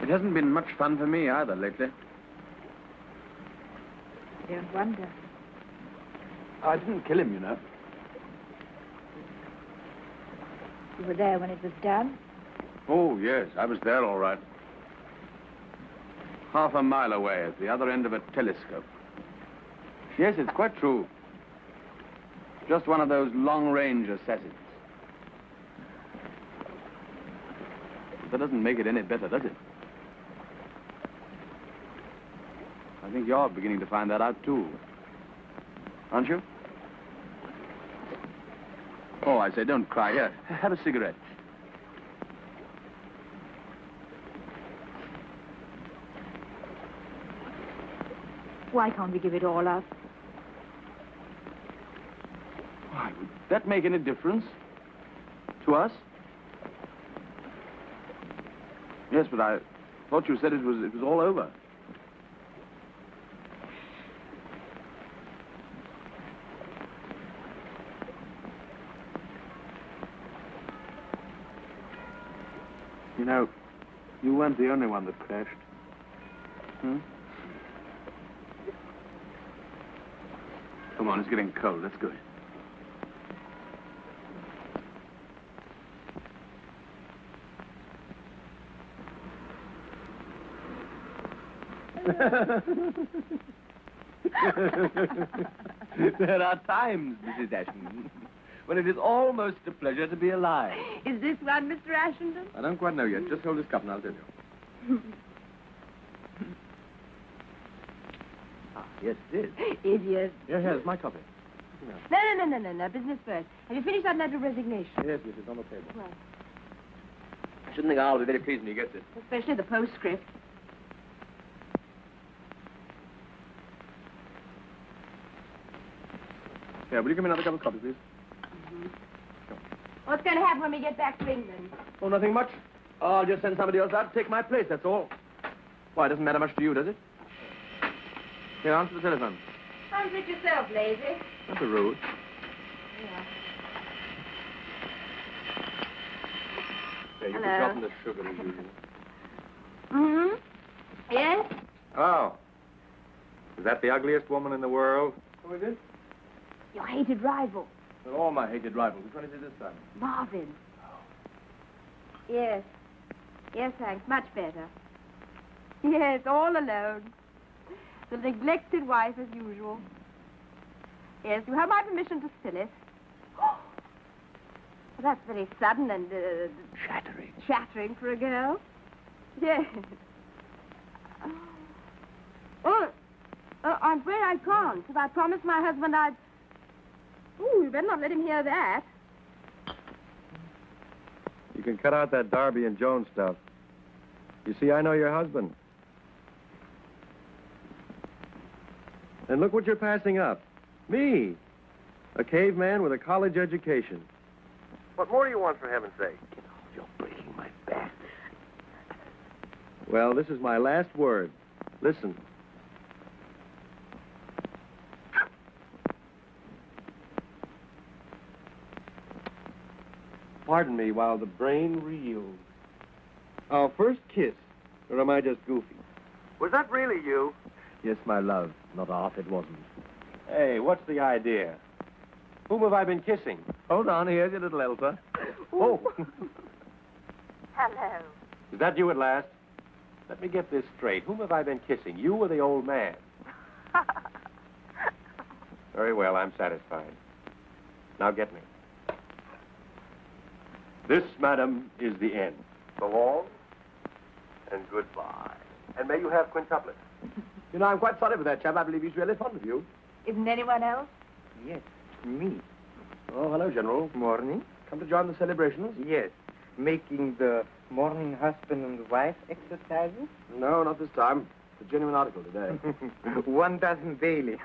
It hasn't been much fun for me either lately. I don't wonder. I didn't kill him, you know. You were there when it was done? Oh, yes, I was there all right. Half a mile away at the other end of a telescope. Yes, it's quite true. Just one of those long-range assassins. But that doesn't make it any better, does it? I think you're beginning to find that out, too. Aren't you? Oh, I say, don't cry. Here, have a cigarette. Why can't we give it all up? Why, would that make any difference? To us? Yes, but I thought you said it was all over. You know, you weren't the only one that crashed. Hmm? Come on, it's getting cold. Let's go. There are times, Mrs. Ashenden, when it is almost a pleasure to be alive. Is this one, Mr. Ashenden? I don't quite know yet. Just hold this cup and I'll tell you. Yes, it is. Idiot. Yes, here's my copy. No. Business first. Have you finished that letter of resignation? Yes, it's on the table. Well, I shouldn't think Al will be very pleased when he gets it. especially the postscript. Here, will you give me another cup of coffee, please? What's going to happen when we get back to England? Oh, nothing much. I'll just send somebody else out to take my place, that's all. Why, it doesn't matter much to you, does it? Here, answer the telephone. Answer it yourself, lazy. That's a rude. Yeah. Hello. Dropping the sugar as usual. Mm-hmm. Yes? Oh. Is that the ugliest woman in the world? Who is it? Your hated rival, They're all my hated rivals. Which one is it this time? Marvin. Yes. Yes, thanks. Much better. Yes, all alone. The neglected wife as usual. Yes, you have my permission to spill it. Well, that's very sudden and... Shattering. Shattering for a girl. Yes. Oh, I'm afraid I can't, because I promised my husband I'd... Ooh, you better not let him hear that. You can cut out that Darby and Jones stuff. You see, I know your husband. And look what you're passing up. Me. A caveman with a college education. What more do you want, for heaven's sake? You're breaking my back. Well, this is my last word. Listen. Pardon me while the brain reels. Our first kiss, or am I just goofy? Was that really you? Yes, my love. Not off, it wasn't. Hey, what's the idea? Whom have I been kissing? Hold on, here's your little Elsa. Oh. Hello. Is that you at last? Let me get this straight. Whom have I been kissing, you or the old man? Very well, I'm satisfied. Now get me. This, madam, is the end. So long, and goodbye. And may you have quintuplets. You know, I'm quite sorry for that chap. I believe he's really fond of you. Isn't anyone else? Yes, me. Oh, hello, General. Morning. Come to join the celebrations? Yes. Making the morning husband and wife exercises? No, not this time. It's a genuine article today. 1 dozen daily.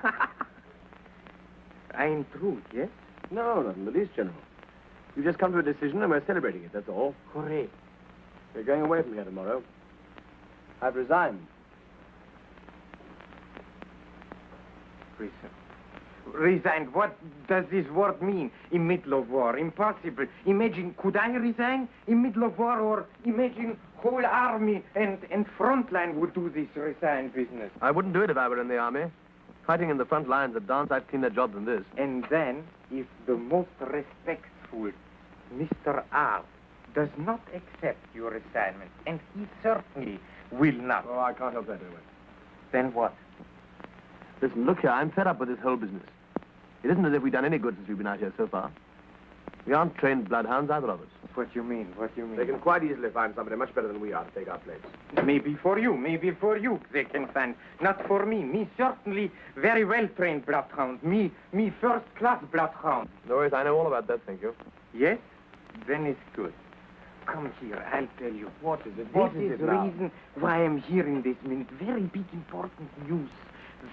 I intrude, yes? No, not in the least, General. You've just come to a decision and we're celebrating it, that's all. Hooray. We're going away from here tomorrow. I've resigned. Resigned. What does this word mean? In middle of war. Impossible. Imagine, could I resign in middle of war, or imagine whole army and front line would do this resign business. I wouldn't do it if I were in the army. Fighting in the front lines at dance, I'd clean their job than this. And then, if the most respectful Mr. R does not accept your assignment, and he certainly will not, Oh, I can't help that anyway. then what? Listen, look here, I'm fed up with this whole business. It isn't as if we've done any good since we've been out here so far. We aren't trained bloodhounds, either of us. What you mean? What you mean? They can quite easily find somebody much better than we are to take our place. Maybe for you they can find. Not for me. Me certainly very well-trained bloodhound. Me first-class bloodhound. No worries, I know all about that, thank you. Yes? Then it's good. Come here, I'll tell you. What is it? This is the reason why I'm here in this minute. Very big, important news.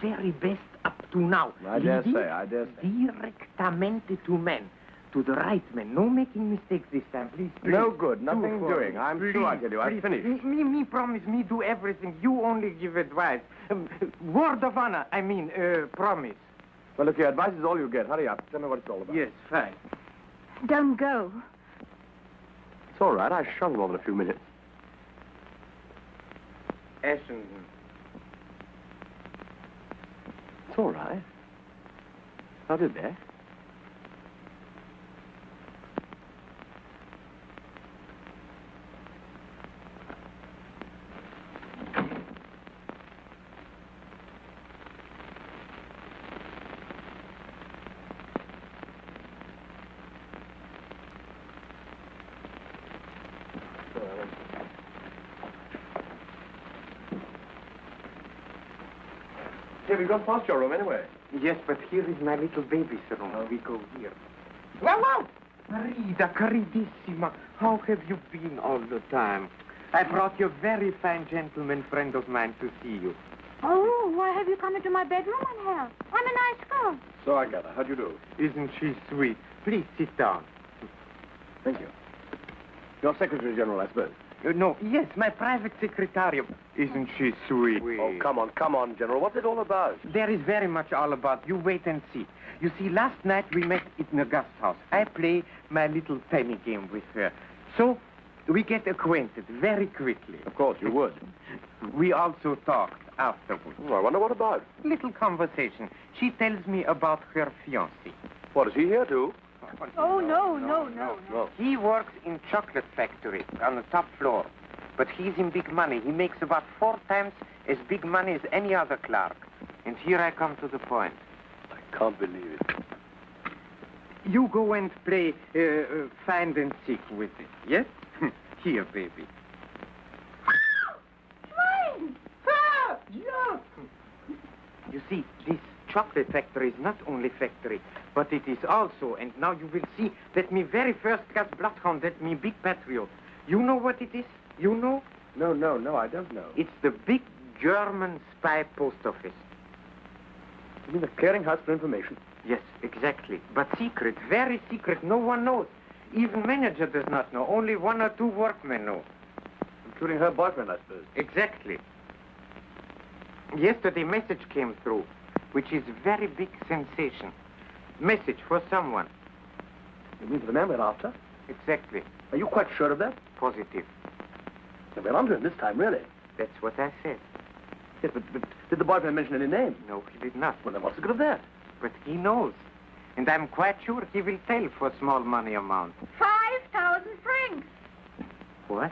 Very best up to now. I dare Leading say, I dare say. Directamente to men. To the right man. No making mistakes this time, please. No good, nothing Do for doing. me. I'm Please, through, I tell you. I've please. finished. Me promise, me do everything. You only give advice. Word of honor, I mean, promise. Well, look here, advice is all you get. Hurry up. Tell me what it's all about. Yes, fine. Don't go. It's all right. I shrunk more than a few minutes. Ashenden. It's all right. How did that? Here, we've gone past your room anyway. Yes, but here is my little baby's room. We go here. Wow, wow! Marida, caridissima, how have you been all the time? I brought you a very fine gentleman friend of mine to see you. Oh, why have you come into my bedroom, Angel? I'm a nice girl. So I gather. How'd you do? Isn't she sweet? Please sit down. Thank you. Your Secretary General, I suppose. No, yes, my private secretary. Isn't she sweet? Oh, come on, General. What's it all about? There is very much all about. You wait and see. You see, last night we met in the guest house. I play my little tiny game with her. So, We get acquainted very quickly. Of course, you would. We also talked afterwards. Oh, I wonder what about. Little conversation. She tells me about her fiancé. What, is he here too? Oh, no. He works in chocolate factory on the top floor. But he's in big money. He makes about 4 times as big money as any other clerk. And here I come to the point. I can't believe it. You go and play find and seek with it, yes? Here, baby. Schwein! Ah! Ja! You see, this chocolate factory is not only factory, but it is also, and now you will see, that me very first class bloodhound, that me big patriot. You know what it is? You know? No, I don't know. It's the big German spy post office. You mean the clearinghouse for information? Yes, exactly. But secret, very secret. No one knows. Even manager does not know. Only 1 or 2 workmen know. Including her boyfriend, I suppose. Exactly. Yesterday, message came through, which is very big sensation. Message for someone. You mean for the man we're after? Exactly. Are you quite sure of that? Positive. Then we're onto him this time, really. That's what I said. Yes, but did the boyfriend mention any name? No, he did not. Well, then what's the good of that? But he knows. And I'm quite sure he will tell for small money amount. 5,000 francs. What?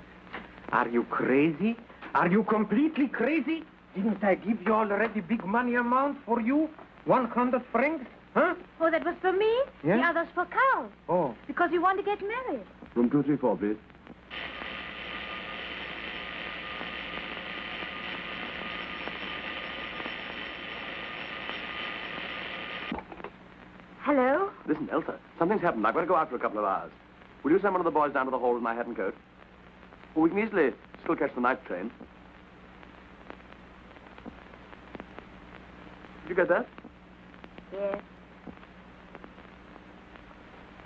Are you crazy? Are you completely crazy? Didn't I give you already big money amount for you? 100 francs? Huh? Oh, that was for me? Yeah? The other's for Carl. Oh. Because we want to get married. Room 234, please. Hello? Listen, Elsa, something's happened. I've got to go out for a couple of hours. Will you send one of the boys down to the hall with my hat and coat? Well, we can easily still catch the night train. Did you get that? Yes.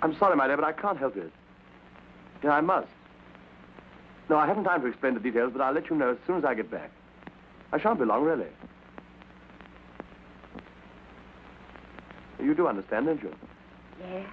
I'm sorry, my dear, but I can't help it. Yeah, I must. No, I haven't time to explain the details, but I'll let you know as soon as I get back. I shan't be long, really. You do understand, don't you? Yes.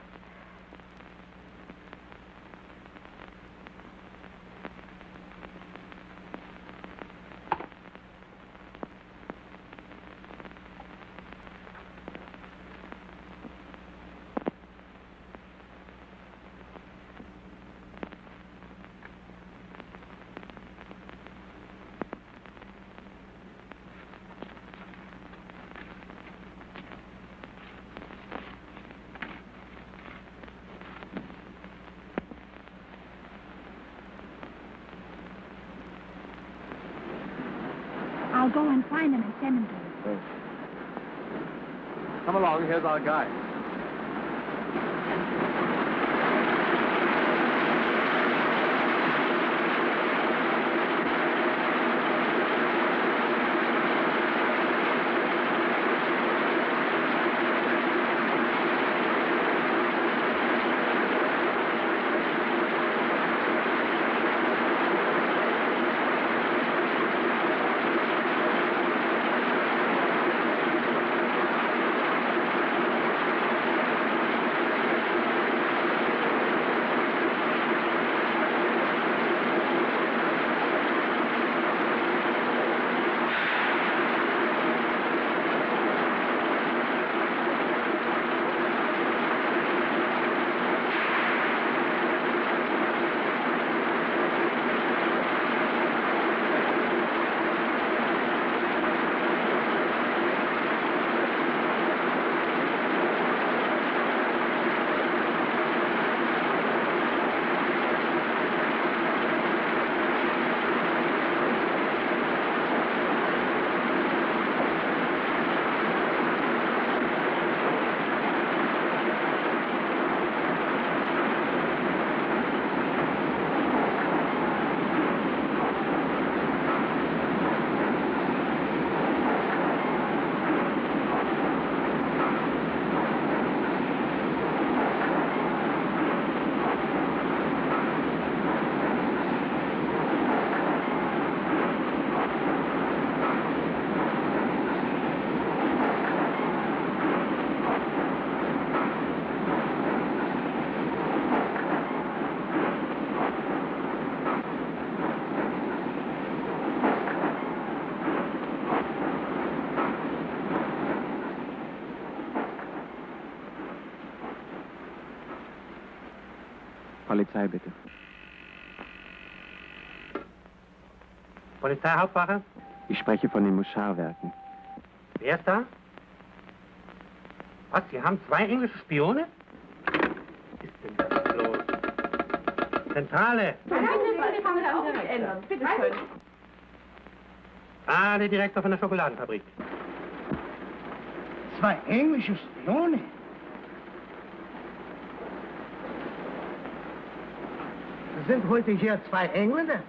I'll go and find him and send him to him. Thanks. Come along, here's our guide. Polizei, bitte. Polizeihauptwache? Ich spreche von den Muscharwerken. Wer ist da? Was, Sie haben 2 englische Spione? Was ist denn das los? Zentrale! Bitte schön. Ah, der Direktor von der Schokoladenfabrik. 2 englische Spione? Sind heute hier 2 Engländer?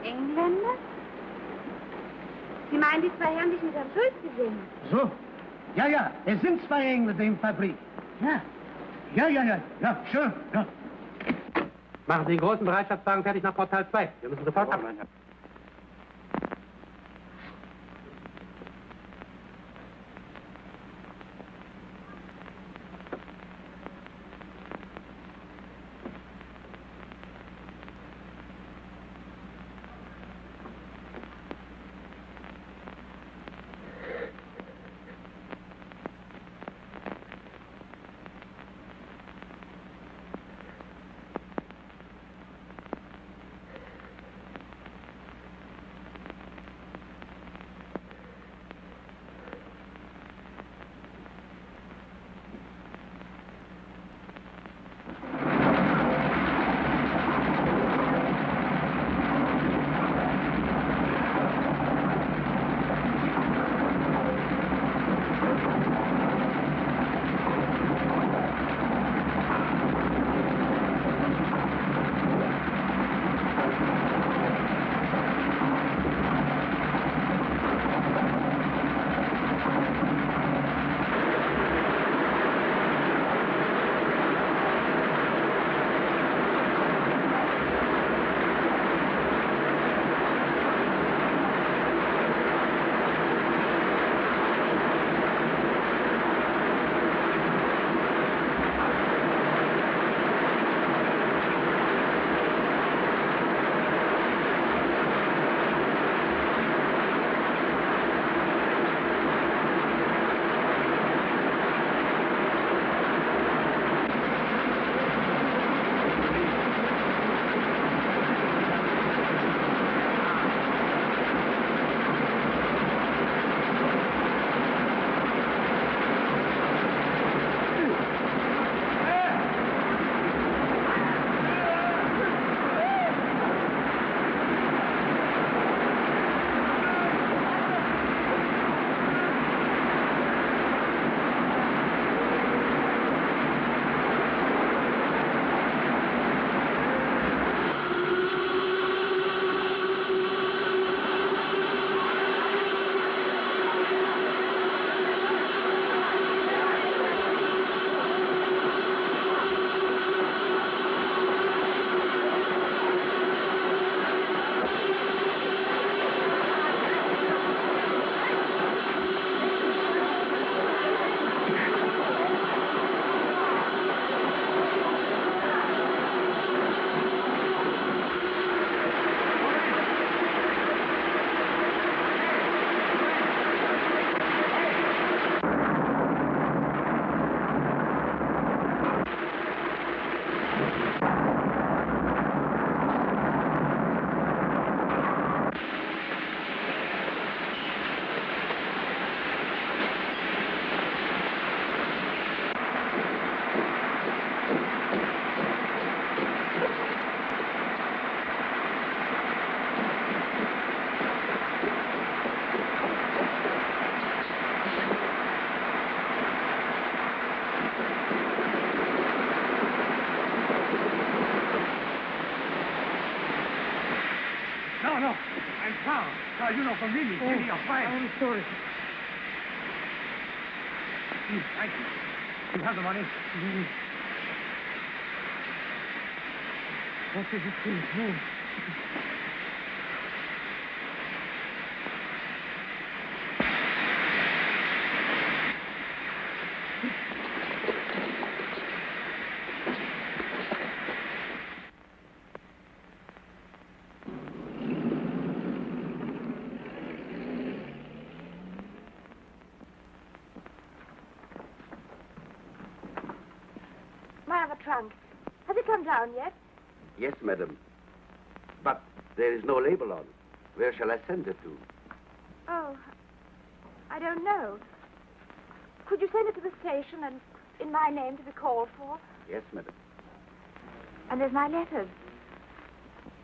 Engländer? Sie meinen die 2 Herren, die ich mit Herrn Schulz gesehen habe? So. Ja, es sind 2 Engländer in der Fabrik. Ja, schön, ja. Machen Sie den großen Bereitschaftswagen fertig nach Portal 2. Wir müssen sofort ab. You know, for me, give me a fight. I'm sorry. Thank you. You have the money? What does it mean? My other trunk. Has it come down yet? Yes, madam. But There is no label on. Where shall I send it to? Oh, I don't know. Could you send it to the station and in my name to be called for? Yes, madam. And there's my letters.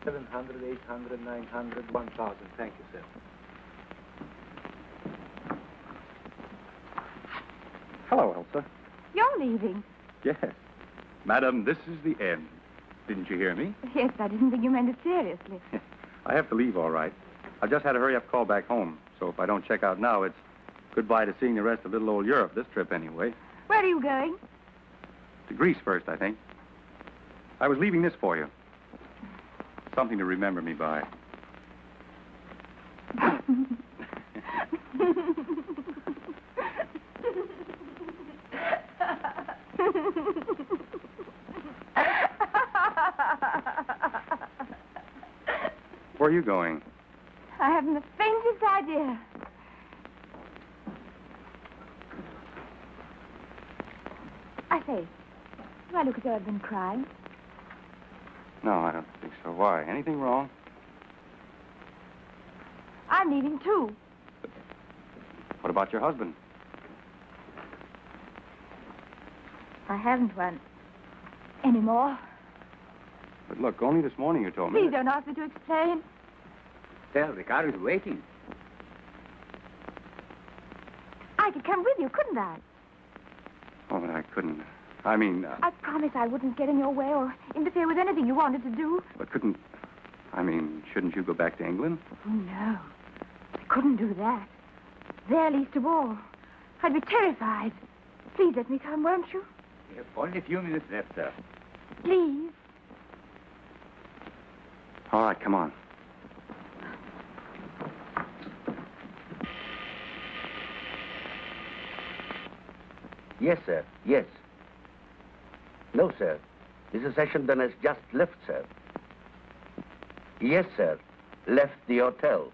700, 800, 900, 1,000. Thank you, sir. Hello, Elsa. You're leaving. Yes. Madam, this is the end. Didn't you hear me? Yes, I didn't think you meant it seriously. I have to leave, all right. I just had a hurry-up call back home, so if I don't check out now, it's goodbye to seeing the rest of little old Europe, this trip anyway. Where are you going? To Greece first, I think. I was leaving this for you. Something to remember me by. Where are you going? I haven't the faintest idea. I say, do I look as though I've been crying? No, I don't think so. Why? Anything wrong? I'm leaving, too. What about your husband? I haven't one. Anymore. But look, only this morning you told me. Please don't ask me to explain. Sir, the car is waiting. I could come with you, couldn't I? Oh, but I couldn't. I mean, I promised I wouldn't get in your way or interfere with anything you wanted to do. but couldn't. I mean, shouldn't you go back to England? Oh, no. I couldn't do that. There least of all. I'd be terrified. Please let me come, won't you? We have only a few minutes left, sir. Please. All right, come on. Yes, sir. Yes. No, sir. Mrs. Ashenden has just left, sir. Yes, sir. Left the hotel.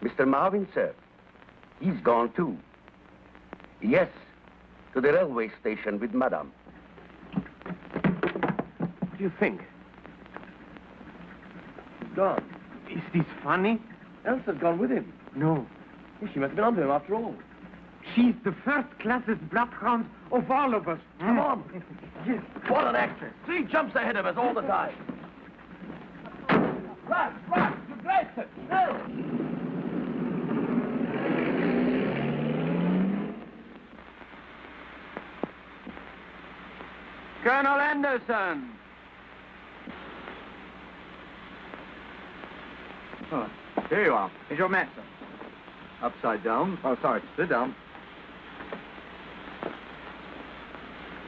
Mr. Marvin, sir. He's gone, too. Yes. To the railway station with Madame. What do you think? He's gone. Is this funny? Elsa's gone with him. No. Well, she must have been onto him after all. She's the first-classest bloodhound of all of us. Come on. Yes. What an actress. She jumps ahead of us all the time. Right, you graced it. No. Colonel Anderson. Oh, here you are. Is your master? Upside down. Oh, sorry. Sit down.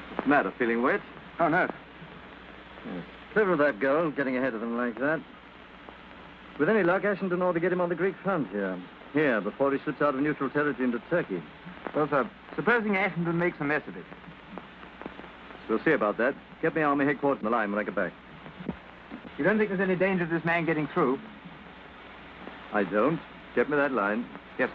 What's the matter? Feeling wet? Oh, no. Clever of that girl, getting ahead of them like that. With any luck, Ashenden ought to get him on the Greek front here. Here, before he slips out of neutral territory into Turkey. Well, sir, supposing Ashenden makes a mess of it. We'll see about that. Get me army headquarters in the line when I get back. You don't think there's any danger of this man getting through? I don't. Get me that line. Yes.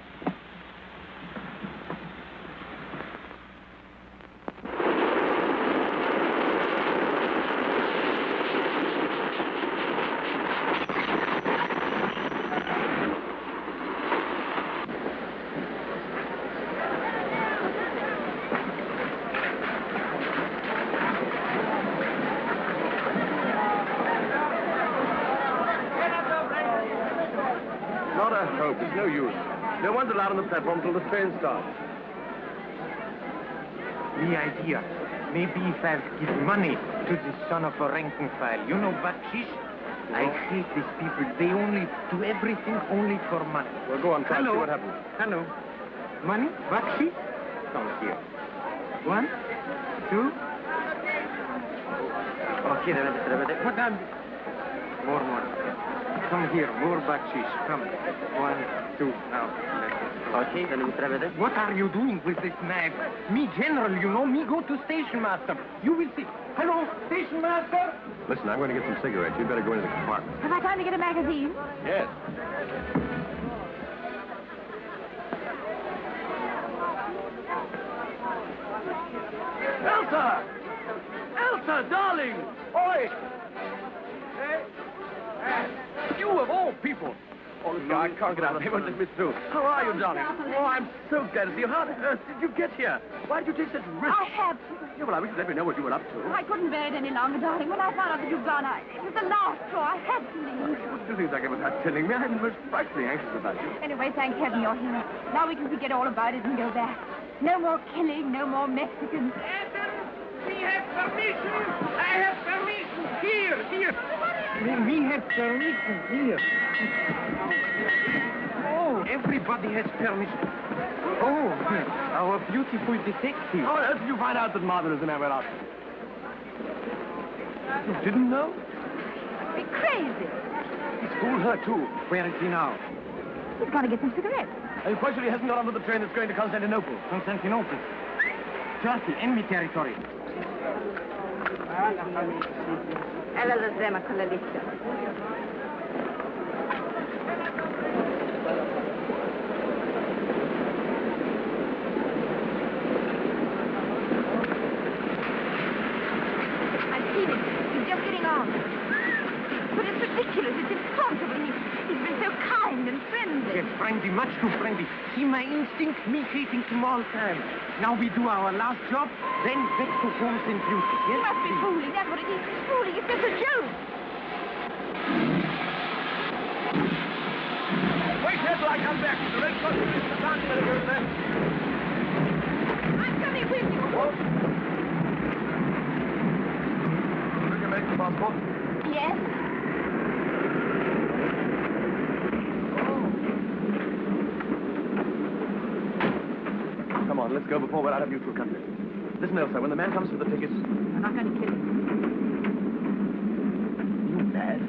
Not a hope. It's no use. No one's allowed on the platform till the train starts. The idea. Maybe if I give money to this son of a rank and file. You know, Bakshish? I hate these people. They only do everything only for money. Well, go on, try and Hello. see what happens. Hello. Money? Bakshish? Come here. 1, 2. Okay, what am More. Come here, more bakshish. Come. 1, 2, now. Okay, then we try it. What are you doing with this knife? Me, general, you know, me go to station master. You will see. Hello, station master? Listen, I'm going to get some cigarettes. You'd better go into the compartment. Have I time to get a magazine? Yes. Elsa! Elsa! Martha, darling! Oi! You of all people! Oh, no, I can't get out. They won't let me through. How are you, darling? Oh, I'm so glad to see you. How on earth did you get here? Why did you take such risks? I have to. Yeah, well, I wish you'd let me know what you were up to. I couldn't bear it any longer, darling. When I found out that you'd gone, it was the last straw. I had to leave. What do you think like without telling me? I'm most frightfully anxious about you. Anyway, thank heaven you're here. Now we can forget all about it and go back. No more killing, no more Mexicans. We have permission. I have permission. Here. We have permission here. Oh, everybody has permission. Oh, our beautiful detective. How on earth did you find out that Martha is the man we're after? You didn't know? Be crazy. He fooled her, too. Where is he now? He's got to get some cigarettes. Are you quite sure he hasn't got onto the train that's going to Constantinople? Constantinople. Turkey, enemy territory. Ella la zema con la lista. I've seen him. He's just getting on. But it's ridiculous. It's impossible. He's been so kind and friendly. Yes, friendly, much too friendly. See my instinct, me hating him all time. Now we do our last job, then back to homes and beauty. Yes? He must be fooling. That's what it is. He's fooling. It's just a joke. Wait here till I come back. The red cross is the dance better go there. I'm coming with you. What? Bring your medical passport. Yes? Come on, let's go before we're out of neutral country. Listen, Elsa, when the man comes for the tickets... I'm not going to kill him. You mad?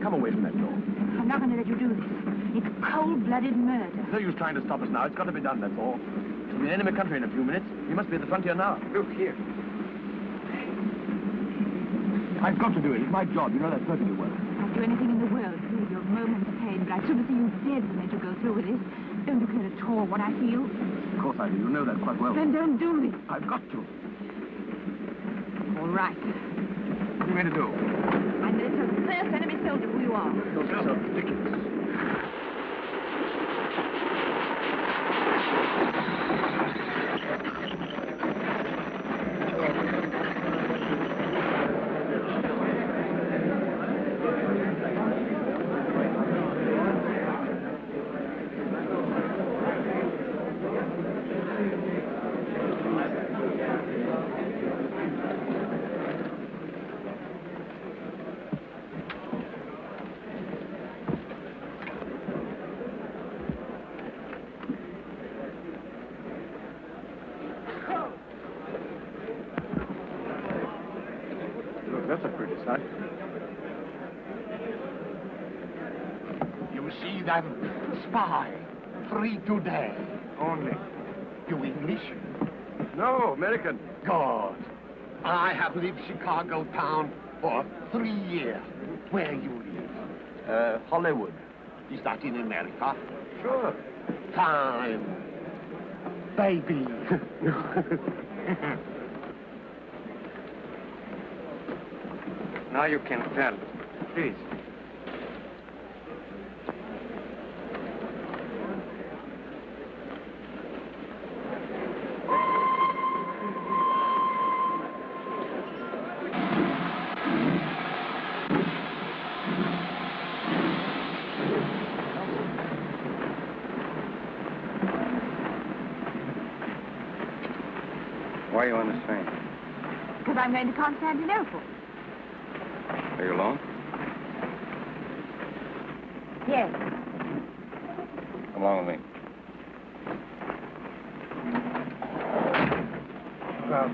Come away from that door. I'm not going to let you do this. It's cold-blooded murder. No use trying to stop us now. It's got to be done, that's all. We'll be in enemy country in a few minutes. You must be at the frontier now. Look here. I've got to do it. It's my job. You know that perfectly well. I'd do anything in the world to save your moment's pain, but I'd sooner see you dead than let you go through with this. Don't you care at all what I feel? Of course I do. You know that quite well. Then don't do this. I've got to. All right. What are you going to do? I'm going to tell the first enemy soldier who you are. Those are ridiculous. That's a pretty sight. You see them? Spy. Free today. Only. You English? No, American. God. I have lived Chicago town for 3 years. Where you live? Hollywood. Is that in America? Sure. Time. Baby. Now you can tell. Please. Why are you on this train? Because I'm going to Constantinople. Are you alone? Yes. Come along with me. Well,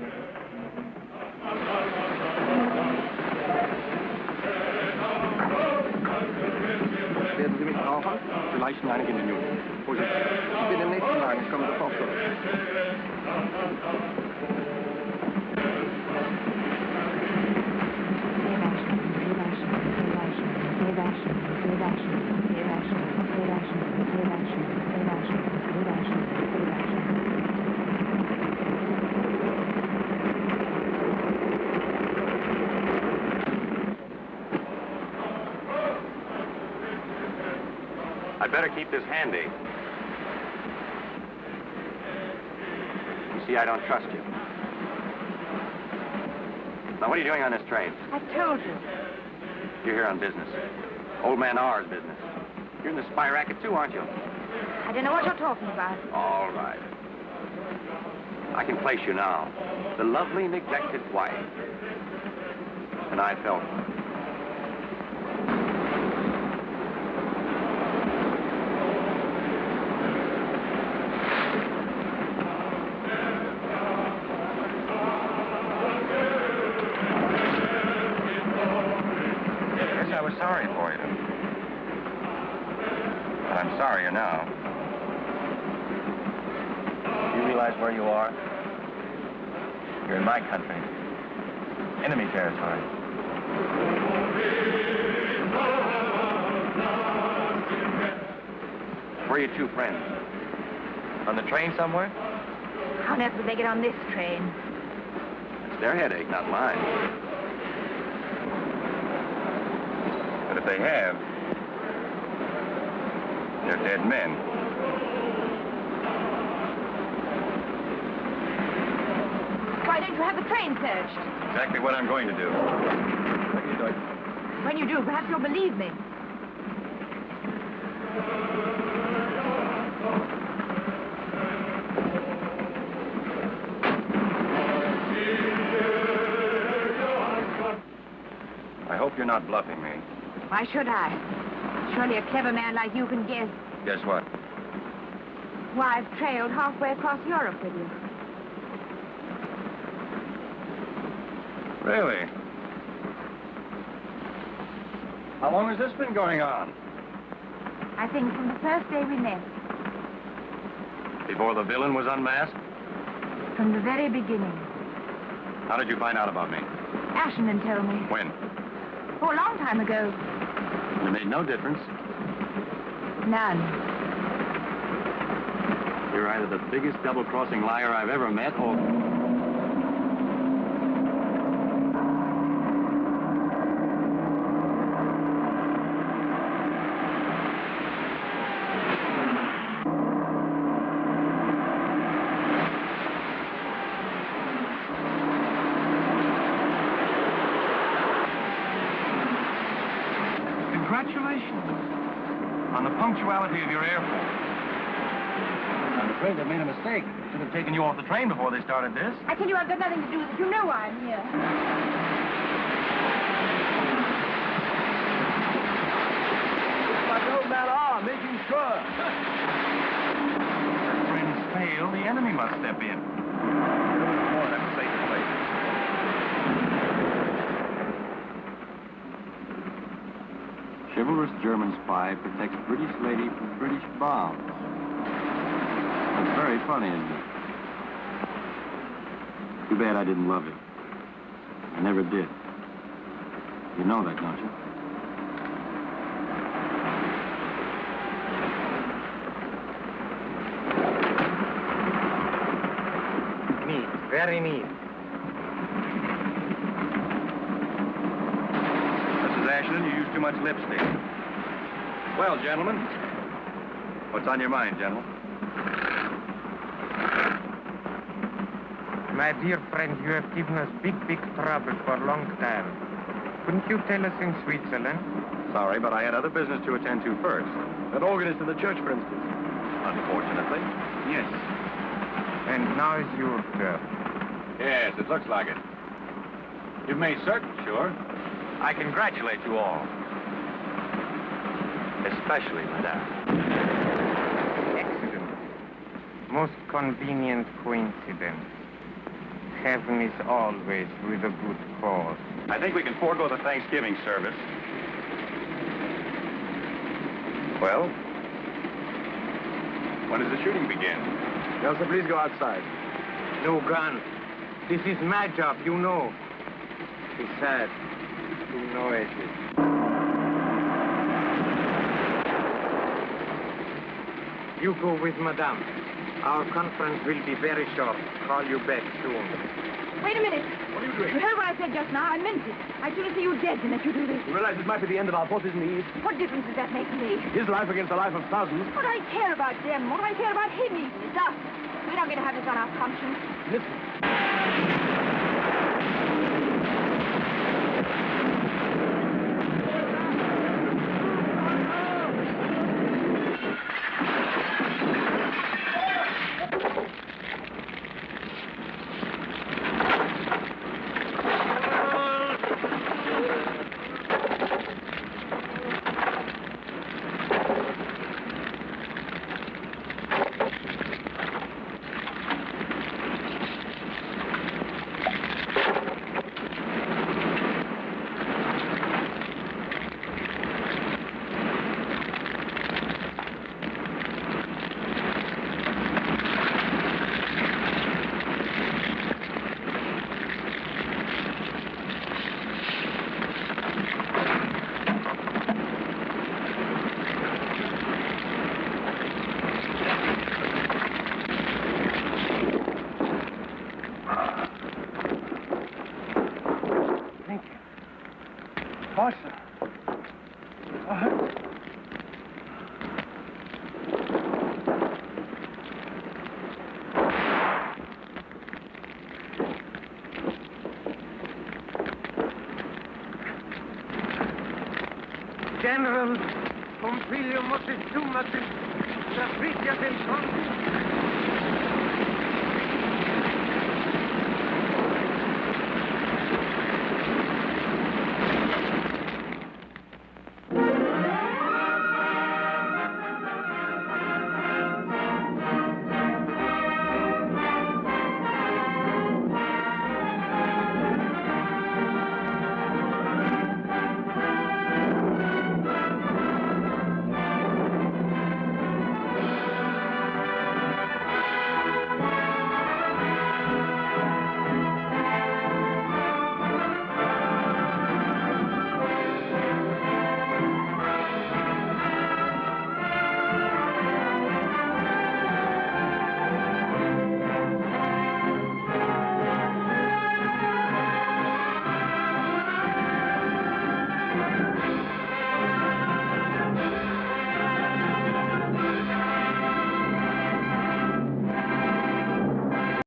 Werden Sie mich brauchen? Vielleicht in einigen Minuten. Vorsicht. Ich bin im nächsten Wagen. Ich komme sofort zurück. I'd better keep this handy. You see, I don't trust you. Now, what are you doing on this train? I told you. You're here on business. Old man R's business. You're in the spy racket, too, aren't you? I don't know what you're talking about. All right. I can place you now. The lovely, neglected wife. And I felt it. Yes, I was sorry for you. But I'm sorrier now. You realize where you are? You're in my country. Enemy territory. Where are your two friends? On the train somewhere? How on earth would they get on this train? It's their headache, not mine. But if they have, they're dead men. Why don't you have the train searched? Exactly what I'm going to do. What are you doing? When you do, perhaps you'll believe me. I hope you're not bluffing me. Why should I? Surely a clever man like you can guess Guess what? why I've trailed halfway across Europe with you. Really? How long has this been going on? I think from the first day we met. Before the villain was unmasked? From the very beginning. How did you find out about me? Ashenden told me. When? Oh, a long time ago. It made no difference. None. You're either the biggest double-crossing liar I've ever met, or... Congratulations on the punctuality of your airport. I'm afraid they made a mistake. Should have taken you off the train before they started this. I tell you, I've got nothing to do with it. You know why I'm here. Like old man R, making sure. If friends fail, the enemy must step in. Oh, that's a safe place. Chivalrous German spy protects British lady from British bomb. That's very funny, isn't it? Too bad I didn't love it. I never did. You know that, don't you? Neat, very neat. Mrs. Ashenden, you use too much lipstick. Well, gentlemen, what's on your mind, gentlemen? My dear friend, you have given us big trouble for a long time. Couldn't you tell us in Switzerland? Sorry, but I had other business to attend to first. An organist in the church, for instance. Unfortunately. Yes. And now is your turn. Yes, it looks like it. You've made certain, sure. I congratulate you all. Especially Madame. Excellent. Most convenient coincidence. Heaven is always with a good cause. I think we can forego the Thanksgiving service. Well, when does the shooting begin? Joseph, please go outside. No gun. This is my job, you know. Besides, too noisy. You go with Madame. Our conference will be very short. Call you back soon. Wait a minute. What are you doing? You heard what I said just now. I meant it. I'd sooner see you dead than let you do this. You realize this might be the end of our forces in the East? What difference does that make to me? His life against the life of thousands. What do I care about them? What do I care about him? It's us. We're not going to have this on our conscience. Listen. General, Pompilio Moctezuma, Patricia del Conde,